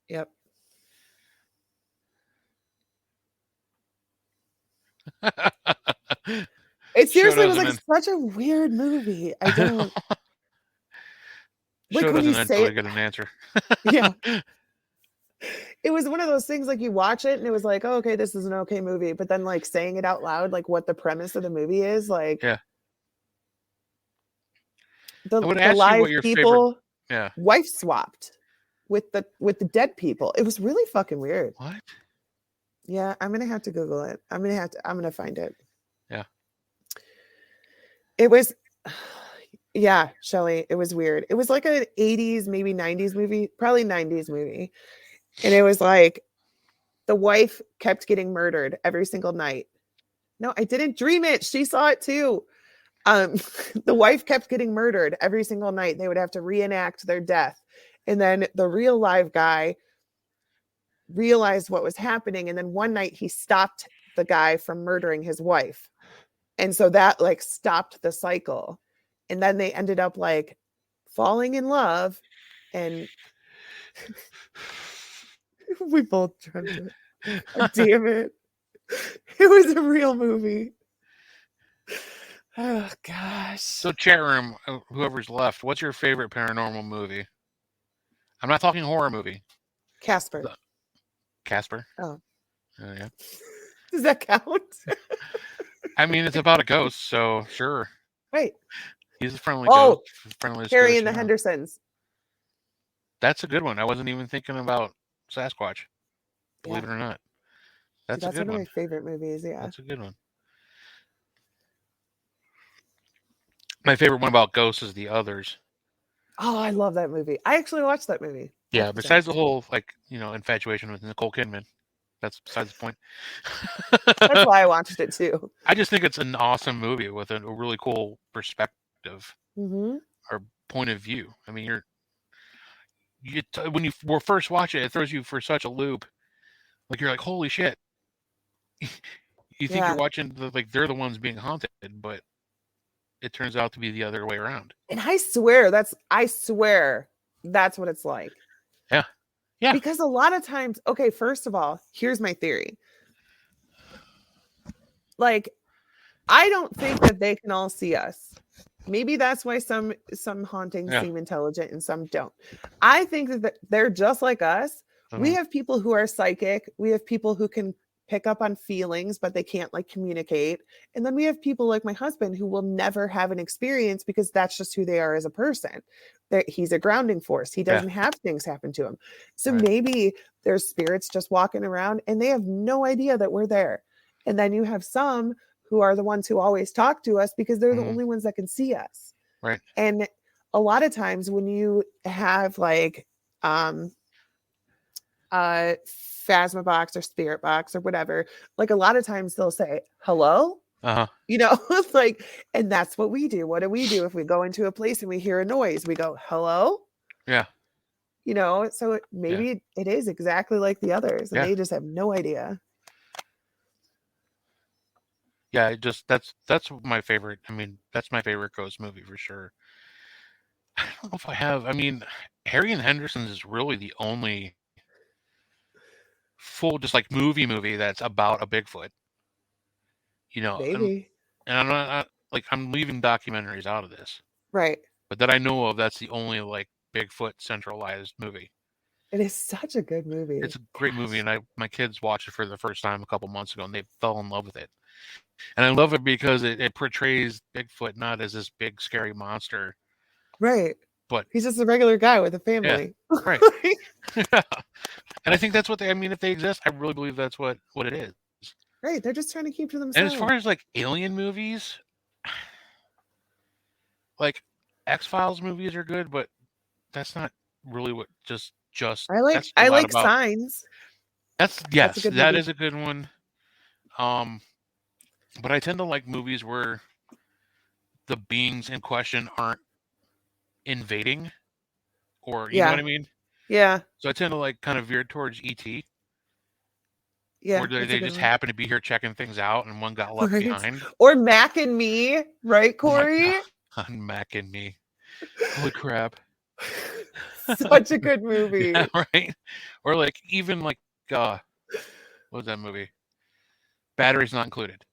Yep. It seriously was like such a weird movie. I don't. Like when you say it, get an answer. Yeah. It was one of those things like you watch it and it was like, oh, okay, this is an okay movie. But then like saying it out loud, like what the premise of the movie is, like yeah. The live people wife swapped with the dead people. It was really fucking weird. What? Yeah, I'm gonna have to Google it. I'm gonna find it. Yeah. It was yeah, Shelly, it was weird. It was like an 80s, maybe 90s movie, probably 90s movie. And it was like the wife kept getting murdered every single night. No, I didn't dream it. She saw it too. The wife kept getting murdered every single night. They would have to reenact their death. And then the real live guy realized what was happening. And then one night he stopped the guy from murdering his wife. And so that like stopped the cycle. And then they ended up like falling in love. And we both dreamt it. Oh, damn it. It was a real movie. Oh, gosh. So, chat room, whoever's left, what's your favorite paranormal movie? I'm not talking horror movie. Casper. Casper? Oh. Yeah. Does that count? I mean, it's about a ghost, so sure. Right. He's a friendly ghost. Harry and the Hendersons. That's a good one. I wasn't even thinking about Sasquatch, believe it or not. That's a good one. That's one of my favorite movies, yeah. That's a good one. My favorite one about ghosts is The Others. Oh, I love that movie. I actually watched that movie. Yeah, besides the whole, like, infatuation with Nicole Kidman. That's besides the point. That's why I watched it, too. I just think it's an awesome movie with a really cool perspective or point of view. I mean, when you first watch it, it throws you for such a loop. Like, you're like, holy shit. You think you're watching, they're the ones being haunted, but it turns out to be the other way around. And I swear that's what it's like. Yeah. Yeah. Because a lot of times, okay, first of all, here's my theory. Like, I don't think that they can all see us. Maybe that's why some hauntings seem intelligent and some don't. I think that they're just like us. We Uh-huh. have people who are psychic. We have people who can pick up on feelings, but they can't like communicate. And then we have people like my husband who will never have an experience because that's just who they are as a person. That he's a grounding force. He Yeah. doesn't have things happen to him. So Right. maybe there's spirits just walking around and they have no idea that we're there. And then you have some who are the ones who always talk to us because they're the Mm-hmm. only ones that can see us. Right. And a lot of times when you have like phasma box or spirit box or whatever, like a lot of times they'll say hello, Uh-huh. it's like, and that's what we do. What do we do if we go into a place and we hear a noise? We go hello, Yeah. so Yeah. maybe it is exactly like the others and Yeah. they just have no idea. Yeah. It just that's my favorite. I mean, that's my favorite ghost movie for sure. I don't know if I have. I mean, Harry and Henderson's is really the only full just like movie that's about a Bigfoot. You know, and Maybe. and I'm not like I'm leaving documentaries out of this, Right. but that I know of, that's the only like Bigfoot centralized movie. It is such a good movie. It's a great movie, Gosh. and I my kids watched it for the first time a couple months ago, and they fell in love with it. And I love it because it portrays Bigfoot not as this big scary monster, Right. but He's just a regular guy with a yeah, family. right. And I think that's what they. I mean, if they exist, I really believe that's what it is. Right. They're just trying to keep to And as themselves. far as like alien movies, like X Files movies are good, but that's not really what just I like that's a I lot like about. Signs. That's That's a yes, good that movie. is a good one. Um, but I tend to like movies where the beings in question aren't invading, or you know what Yeah. I mean. Yeah. So I tend to like kind of veer towards ET, Yeah. where That's a they good just one. happen to be here checking things out, and one got left Right. behind. Or Mac and Me, right, Oh my Corey? god, Mac and me. Holy crap. Such a good Yeah, movie. right. Or like even like what was that movie? Batteries not included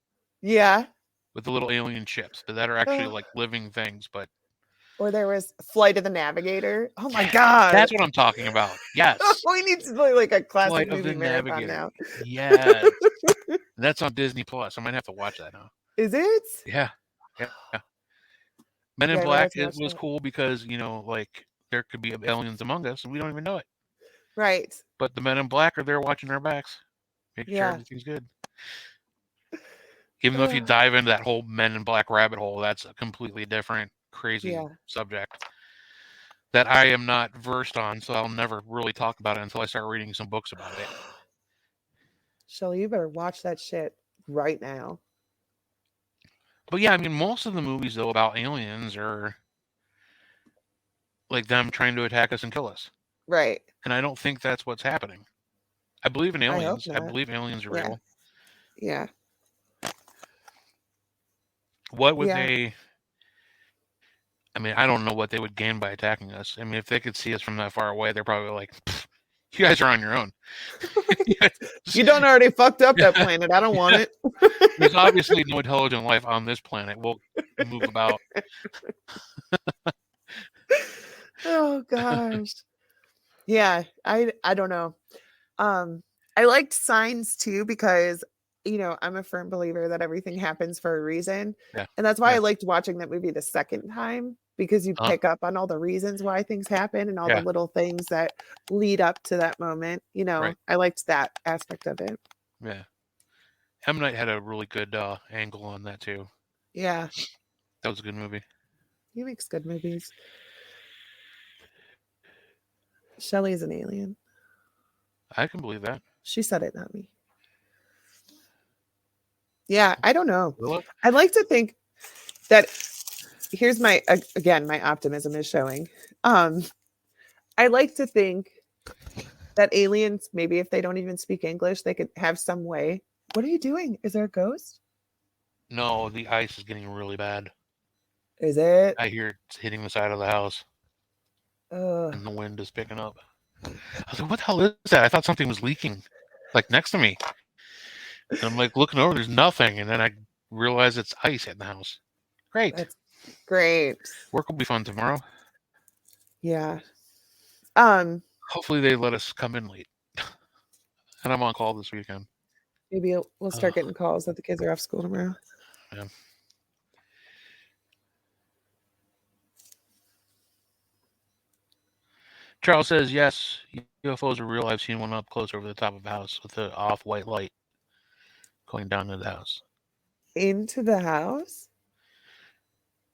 Yeah. with the little alien ships that are actually like living things, but Or there was Flight of the Navigator. Oh my yeah, God. that's what I'm talking about. Yes. We need to do like a classic Flight of the movie marathon Navigator. now. Yes. That's on Disney Plus. I might have to watch that now. Is it? Yeah. Yeah. Men in Yeah, I might Black, have to it watch was that. cool because, like there could be aliens among us and we don't even know it. Right. But the Men in Black are there watching our backs, making sure Yeah. everything's good. Even though if you Ugh. dive into that whole Men in Black rabbit hole, that's a completely different, crazy Yeah. subject that I am not versed on, so I'll never really talk about it until I start reading some books about it. Shelly, you better watch that shit right now. But yeah, I mean, most of the movies though about aliens are like them trying to attack us and kill us, Right. and I don't think that's what's happening. I believe in I hope aliens. I not. believe aliens are Yeah. real. Yeah. What would Yeah. they? I mean, I don't know what they would gain by attacking us. I mean, if they could see us from that far away, they're probably like, "You guys are on your own." You don't already fucked up that planet. I don't want Yeah, it. there's obviously no intelligent life on this planet. We'll move about. Oh gosh. Yeah, I don't know. I liked Signs too because I'm a firm believer that everything happens for a reason. Yeah, And that's why I yeah, liked watching that movie the second time because you uh, pick up on all the reasons why things happen and all the yeah, little things that lead up to that moment. right, I liked that aspect of it. yeah. M Night had a really good angle on that too. Yeah, That was a good movie. he makes good movies. Shelley's an alien. I can believe that. She said it, not me. Yeah, I don't know. Willow? I'd like to think that here's my again, my optimism is showing. I like to think that aliens, maybe if they don't even speak English, they could have some way. What are you doing? Is there a ghost? No, the ice is getting really bad. Is it? I hear it's hitting the side of the house, Ugh. and the wind is picking up. I was like, "What the hell is that?" I thought something was leaking, like next to me. And I'm like looking over, there's nothing, and then I realize it's ice in the house. Great. That's great. Work will be fun tomorrow. Yeah. Um, Hopefully they let us come in late. and I'm on call this weekend. Maybe we'll Uh, start getting calls that the kids are off school tomorrow. yeah. Charles says yes. UFOs are real. I've seen one up close over the top of a house with an off-white light going down into the house. Into the house?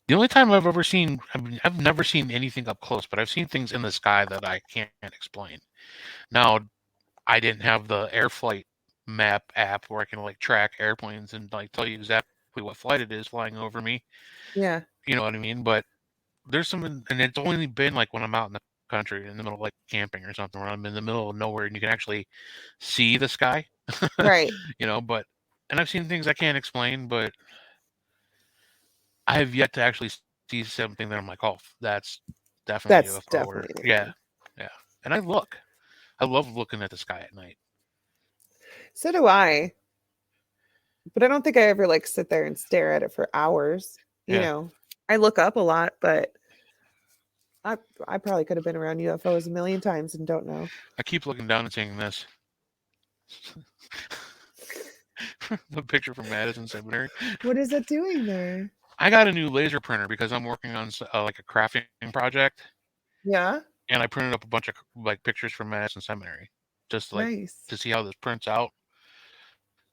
The only time I've ever seen, I've never seen anything up close, but I've seen things in the sky that I can't explain. Now, I didn't have the air flight map app where I can like track airplanes and like tell you exactly what flight it is flying over me. Yeah. You know what I mean? But there's some, and it's only been like when I'm out in the country in the middle of like camping or something, where I'm in the middle of nowhere and you can actually see the sky. Right. But and I've seen things I can't explain, but I have yet to actually see something that I'm like, oh, that's definitely That's UFO. Or definitely an yeah, alien. yeah. And I love looking at the sky at night. So do I. But I don't think I ever like sit there and stare at it for hours. Yeah, I look up a lot, but I probably could have been around UFOs a million times and don't know. I keep looking down and seeing this. The picture from Madison Seminary. What is it doing there? I got a new laser printer because I'm working on like a crafting project, Yeah. and I printed up a bunch of like pictures from Madison Seminary, just like Nice. to see how this prints out.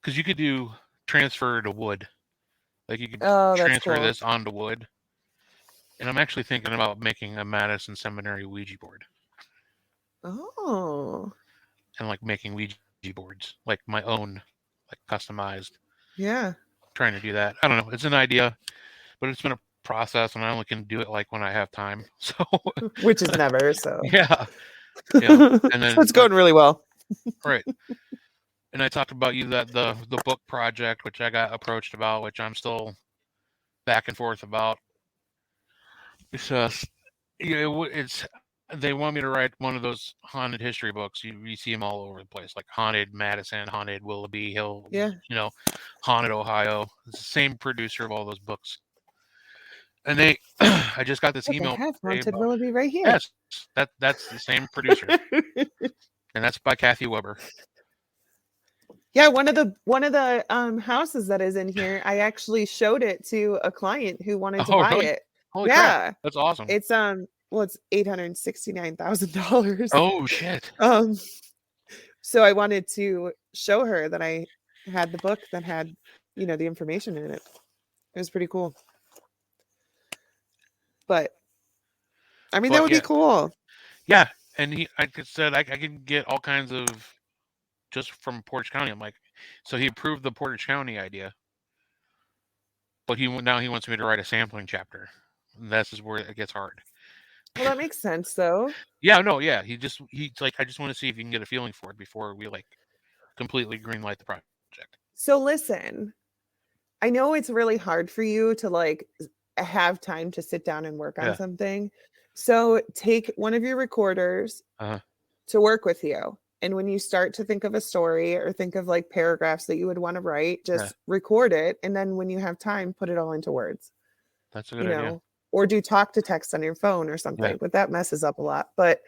Because you could do transfer to wood, like you could Oh, that's transfer cool. this onto wood. And I'm actually thinking about making a Madison Seminary Ouija board Oh, and like making Ouija boards, like my own, like customized. yeah. Trying to do that. I don't know. It's an idea, but it's been a process, and I only can do it like when I have time. So Which is never, so. yeah, So and then it's going really well. right. And I talked about you that the book project, which I got approached about, which I'm still back and forth about. It's it's they want me to write one of those haunted history books. You see them all over the place, like haunted Madison, haunted Willoughby Hill, Yeah. haunted Ohio. It's the same producer of all those books. And they, I just got this Look, I email. have Haunted Willoughby right here. Yes, that's the same producer, and that's by Kathy Weber. Yeah, one of the houses that is in here, I actually showed it to a client who wanted to Oh, buy really? it. Holy crap! Yeah. That's awesome. It's well, it's $869,000. Oh shit! So I wanted to show her that I had the book that had, the information in it. It was pretty cool. But I mean, that would be cool. Yeah, and I said I can get all kinds of just from Portage County. I'm like, so he approved the Portage County idea, but now he wants me to write a sampling chapter. This is where it gets hard. Well, that makes sense, though. Yeah, no, yeah. He's like, I just want to see if you can get a feeling for it before we like completely greenlight the project. So listen, I know it's really hard for you to like have time to sit down and work on something. So take one of your recorders to work with you. And when you start to think of a story or think of like paragraphs that you would want to write, just record it. And then when you have time, put it all into words. That's a good idea. Or do talk to text on your phone or something, but that messes up a lot. But,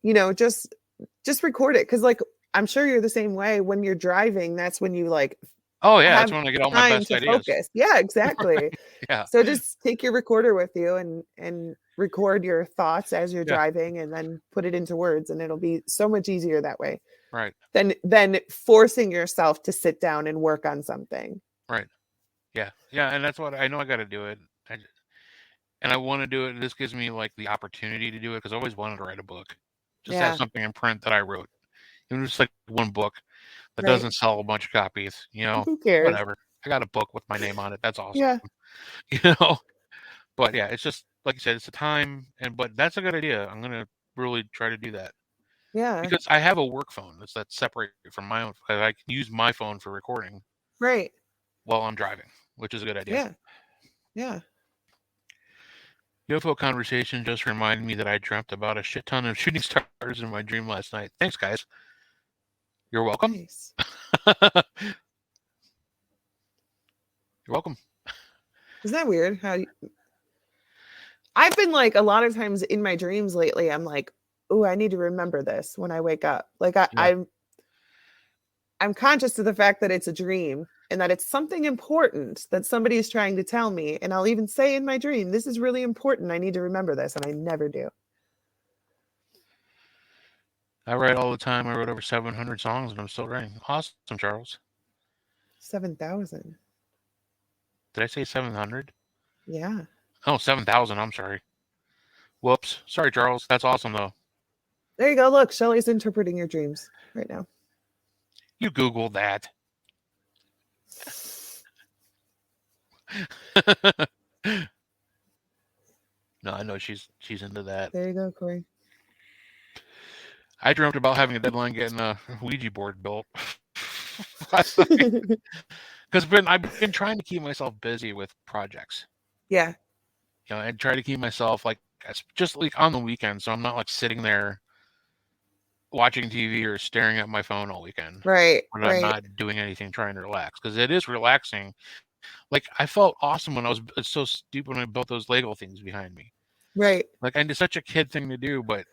just record it. Cause like, I'm sure you're the same way when you're driving. That's when you like, oh yeah, that's when I get all my best ideas. Focus. Yeah, exactly. Right? Yeah. So just take your recorder with you and record your thoughts as you're driving, and then put it into words, and it'll be so much easier that way. Right. Than forcing yourself to sit down and work on something. Right. Yeah. Yeah, and that's what I know. I got to do it, and I want to do it. This gives me like the opportunity to do it because I always wanted to write a book, just have something in print that I wrote. Even just like one book that doesn't sell a bunch of copies, Who cares? Whatever. I got a book with my name on it. That's awesome. Yeah. But yeah, it's just like you said, it's a time, but that's a good idea. I'm gonna really try to do that. Yeah. Because I have a work phone that's separate from my own. I can use my phone for recording. Right. While I'm driving, which is a good idea. Yeah. UFO conversation just reminded me that I dreamt about a shit ton of shooting stars in my dream last night. Thanks, guys. You're welcome. Nice. You're welcome. Isn't that weird? I've been like a lot of times in my dreams lately, I'm like, oh, I need to remember this when I wake up. Like I'm conscious of the fact that it's a dream and that it's something important that somebody is trying to tell me. And I'll even say in my dream, this is really important. I need to remember this. And I never do. I write all the time. I wrote over 700 songs and I'm still writing. Awesome, Charles. 7,000. Did I say 700? Yeah. Oh, 7,000. I'm sorry. Whoops. Sorry, Charles. That's awesome, though. There you go. Look, Shelly's interpreting your dreams right now. You Googled that. No, I know she's into that. There you go, Corey. I dreamt about having a deadline getting a Ouija board built last night. Because I've been trying to keep myself busy with projects. Yeah. You know, and try to keep myself like just like on the weekend, so I'm not like sitting there watching TV or staring at my phone all weekend. Right. When Right. I'm not doing anything, trying to relax, because it is relaxing. Like I felt awesome when it's so stupid when I built those Lego things behind me. Right. Like, and it's such a kid thing to do, but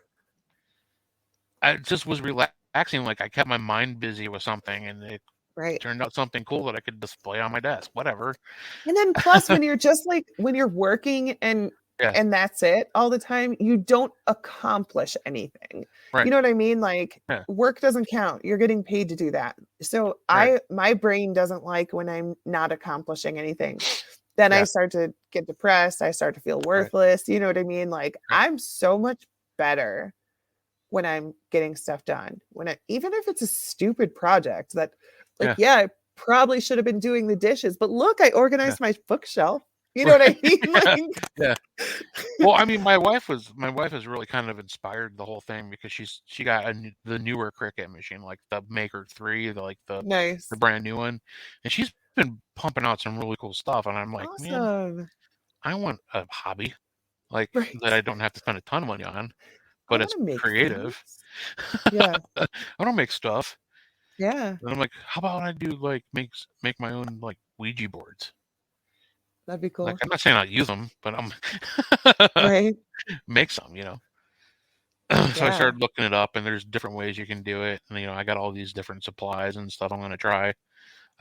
I just was relaxing. Like I kept my mind busy with something, and it Right. turned out something cool that I could display on my desk. Whatever. And then plus when you're just like when you're working and that's it all the time, you don't accomplish anything. Right. You know what I mean? Like work doesn't count. You're getting paid to do that. So my brain doesn't like when I'm not accomplishing anything. Then I start to get depressed. I start to feel worthless. You know what I mean? Like I'm so much better when I'm getting stuff done. Even if it's a stupid project that like, I probably should have been doing the dishes, but look, I organized my bookshelf. You know what I mean? Like, Well, I mean, my wife has really kind of inspired the whole thing because she got the newer Cricut machine, like the Maker 3, the brand new one, and she's been pumping out some really cool stuff. And I'm like, man, I want a hobby like that I don't have to spend a ton of money on, but it's creative. Yeah, I don't make stuff. Yeah, and I'm like, how about I do like make my own like Ouija boards? That'd be cool. Like, I'm not saying I'll use them, but I'm make some, you know. So I started looking it up, and there's different ways you can do it. And you know, I got all these different supplies and stuff I'm gonna try.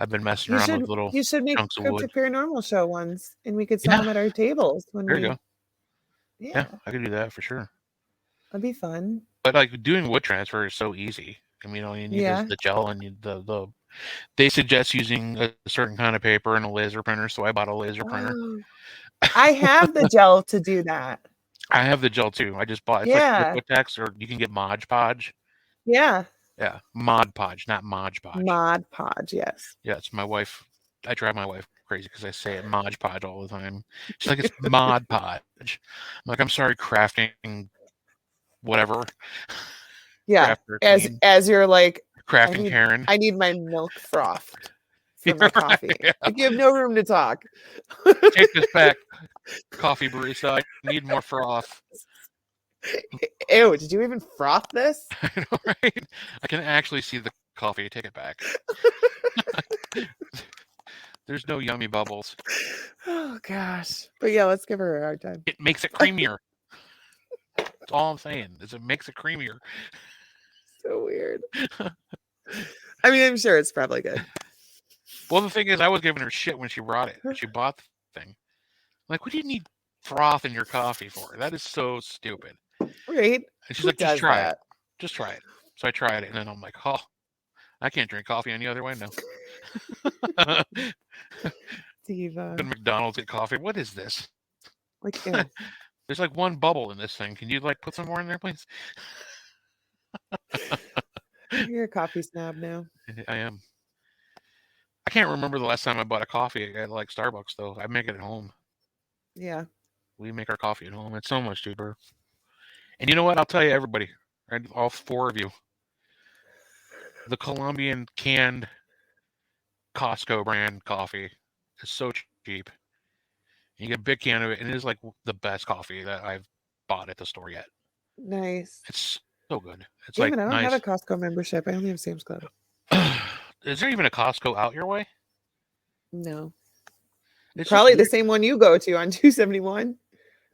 I've been messing around with little you should make chunks of wood. Cryptic Paranormal show ones, and we could sell them at our tables. There you go. Yeah, I could do that for sure. That'd be fun. But like doing wood transfer is so easy. I mean, all you need is the gel and the. They suggest using a certain kind of paper and a laser printer, so I bought a laser printer. I have the gel to do that. I have the gel too. I just bought it's like Liquitex, or you can get Mod Podge. Yeah. Yeah, Mod Podge, not Mod Podge. Mod Podge, yes. Yeah, it's my wife. I drive my wife crazy because I say it Mod Podge all the time. She's like, it's Mod Podge. I'm like, I'm sorry, crafting, whatever. Yeah, as you're like crafting Karen. I need my milk froth for my coffee. Yeah. Like, you have no room to talk. Take this back, coffee barista. I need more froth. Ew, did you even froth this? I know, right? I can actually see the coffee. Take it back. There's no yummy bubbles. Oh, gosh. But yeah, let's give her a hard time. It makes it creamier. That's all I'm saying, is it makes it creamier. So weird. I mean, I'm sure it's probably good. Well, the thing is, I was giving her shit when she brought it. When she bought the thing. Like, what do you need froth in your coffee for? That is so stupid. Right. And she's like, just try it. Just try it. So I tried it, and then I'm like, oh, I can't drink coffee any other way now. Diva. Go to McDonald's, get coffee. What is this? Like, there's like one bubble in this thing. Can you like put some more in there, please? You're a coffee snob now. I am. I can't remember the last time I bought a coffee at like Starbucks, though. I make it at home. Yeah. We make our coffee at home. It's so much cheaper. And you know what? I'll tell you, everybody, right? All four of you, the Colombian canned Costco brand coffee is so cheap. You get a big can of it, and it is like the best coffee that I've bought at the store yet. Nice. It's so good. It's I don't have a Costco membership. I only have Sam's Club. Is there even a Costco out your way? No. It's probably the same one you go to on 271.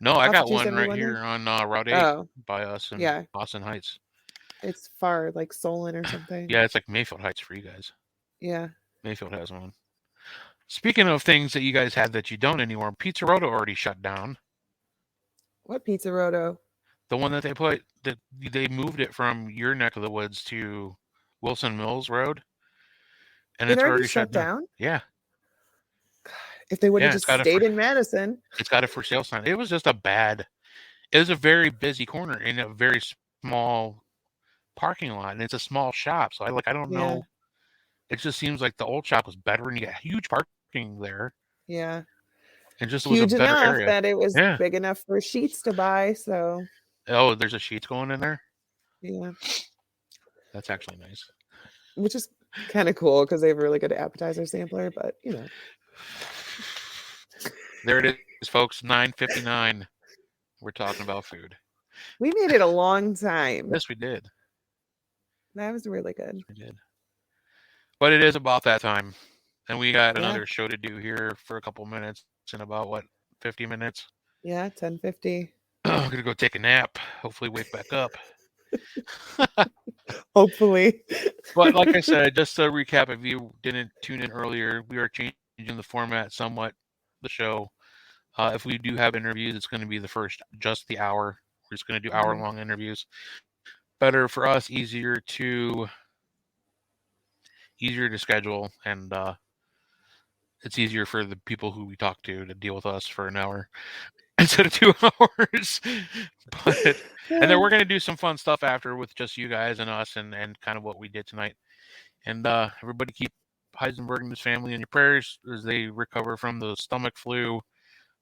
No, I got one right here on Route 8 by us in Boston Heights. It's far, like Solon or something. Yeah, it's like Mayfield Heights for you guys. Yeah. Mayfield has one. Speaking of things that you guys had that you don't anymore, Pizza Roto already shut down. What Pizza Roto? The one that they moved it from your neck of the woods to Wilson Mills Road, and It it's already already shut shut down. down? Yeah, If they would have yeah, just stayed in Madison. it's got a for sale sign. It was just a bad. It was a very busy corner in a very small parking lot, and it's a small shop. So I don't Yeah. know. It just seems like the old shop was better, and you got huge parking there, Yeah. and just it was a Huge better enough area. that it was Yeah. big enough for Sheets to buy. So, Oh, there's a Sheets going in there. yeah. That's actually nice. Which is kind of cool because they have a really good appetizer sampler, but There it is, folks. 9:59. We're talking about food. we made it a long time. Yes, we did. That was really good. We did. But it is about that time, and we got Yeah. another show to do here for a couple minutes. In about what 50 minutes. Yeah, 10:50. I'm gonna go take a nap. Hopefully, wake back up. Hopefully. But like I said, just to recap, if you didn't tune in earlier, we are changing the format somewhat. The show. If we do have interviews, it's going to be just the hour. We're just going to do hour-long interviews. Better for us, easier to schedule, and it's easier for the people who we talk to deal with us for an hour instead of 2 hours. And then we're going to do some fun stuff after with just you guys and us, and kind of what we did tonight. And everybody keep Heisenberg and his family in your prayers as they recover from the stomach flu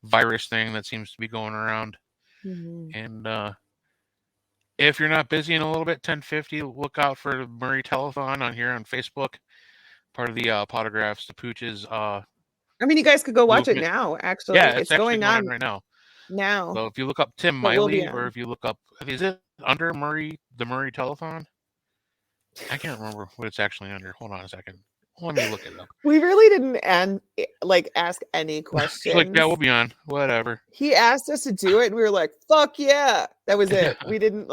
virus thing that seems to be going around. And if you're not busy in a little bit, 10:50, look out for the Murray Telethon on here on Facebook, part of the Potographs, the Pooches. I mean, you guys could go watch it movement. now, actually. Yeah, it's going actually going on on right now. now. So if you look up Tim But we'll be Miley, or on. if you look up, is it under the Murray Telethon? I can't remember what it's actually under. Hold on a second. Let me look it up. We really didn't ask any questions. Like, yeah, we'll be on. Whatever. He asked us to do it, and we were like, "Fuck yeah!" That was it. We didn't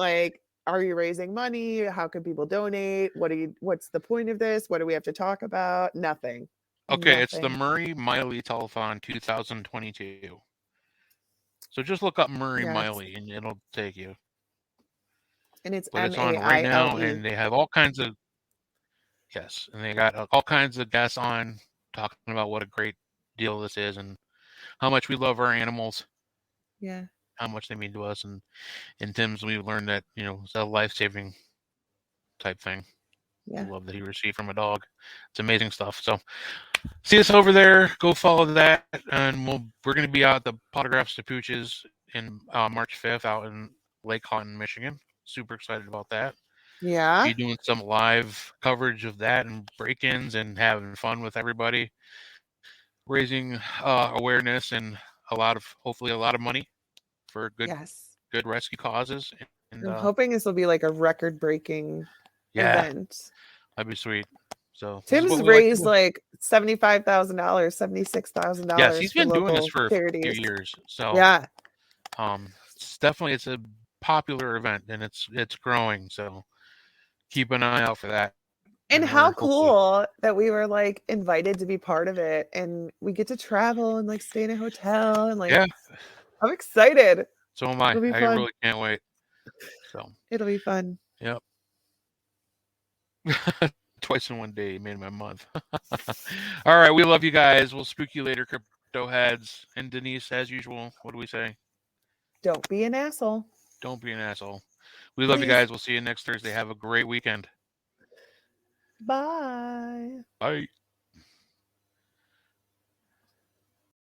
are you raising money? How can people donate? What's the point of this? What do we have to talk about? Nothing. Okay, it's the Murray Miley Telethon 2022. So just look up Murray Miley, and it'll take you. And it's on right now, and they have all kinds of and they got all kinds of guests on talking about what a great deal this is and how much we love our animals. Yeah. How much they mean to us, and in Tim's, we've learned that it's a life-saving type thing. Yeah. The love that he received from a dog. It's amazing stuff. So see us over there. Go follow that, and we're going to be out at the Potographs to Pooches in March 5th out in Lake Houghton, Michigan. Super excited about that. Yeah. Be doing some live coverage of that and break-ins and having fun with everybody, raising awareness and hopefully a lot of money for good rescue causes. And I'm hoping this will be like a record-breaking event. That'd be sweet. So Tim's raised like $75,000, $76,000. Yes, he's been doing this for a few years. So yeah, it's a popular event, and it's growing. So keep an eye out for that. And how cool that we were invited to be part of it, and we get to travel and stay in a hotel and I'm excited. So am I. I really can't wait. So it'll be fun. Yep. Twice in one day made my month. All right, we love you guys. We'll spook you later, crypto heads. And Denise, as usual, what do we say? Don't be an asshole. Don't be an asshole. We love you guys. We'll see you next Thursday. Have a great weekend. Bye. Bye.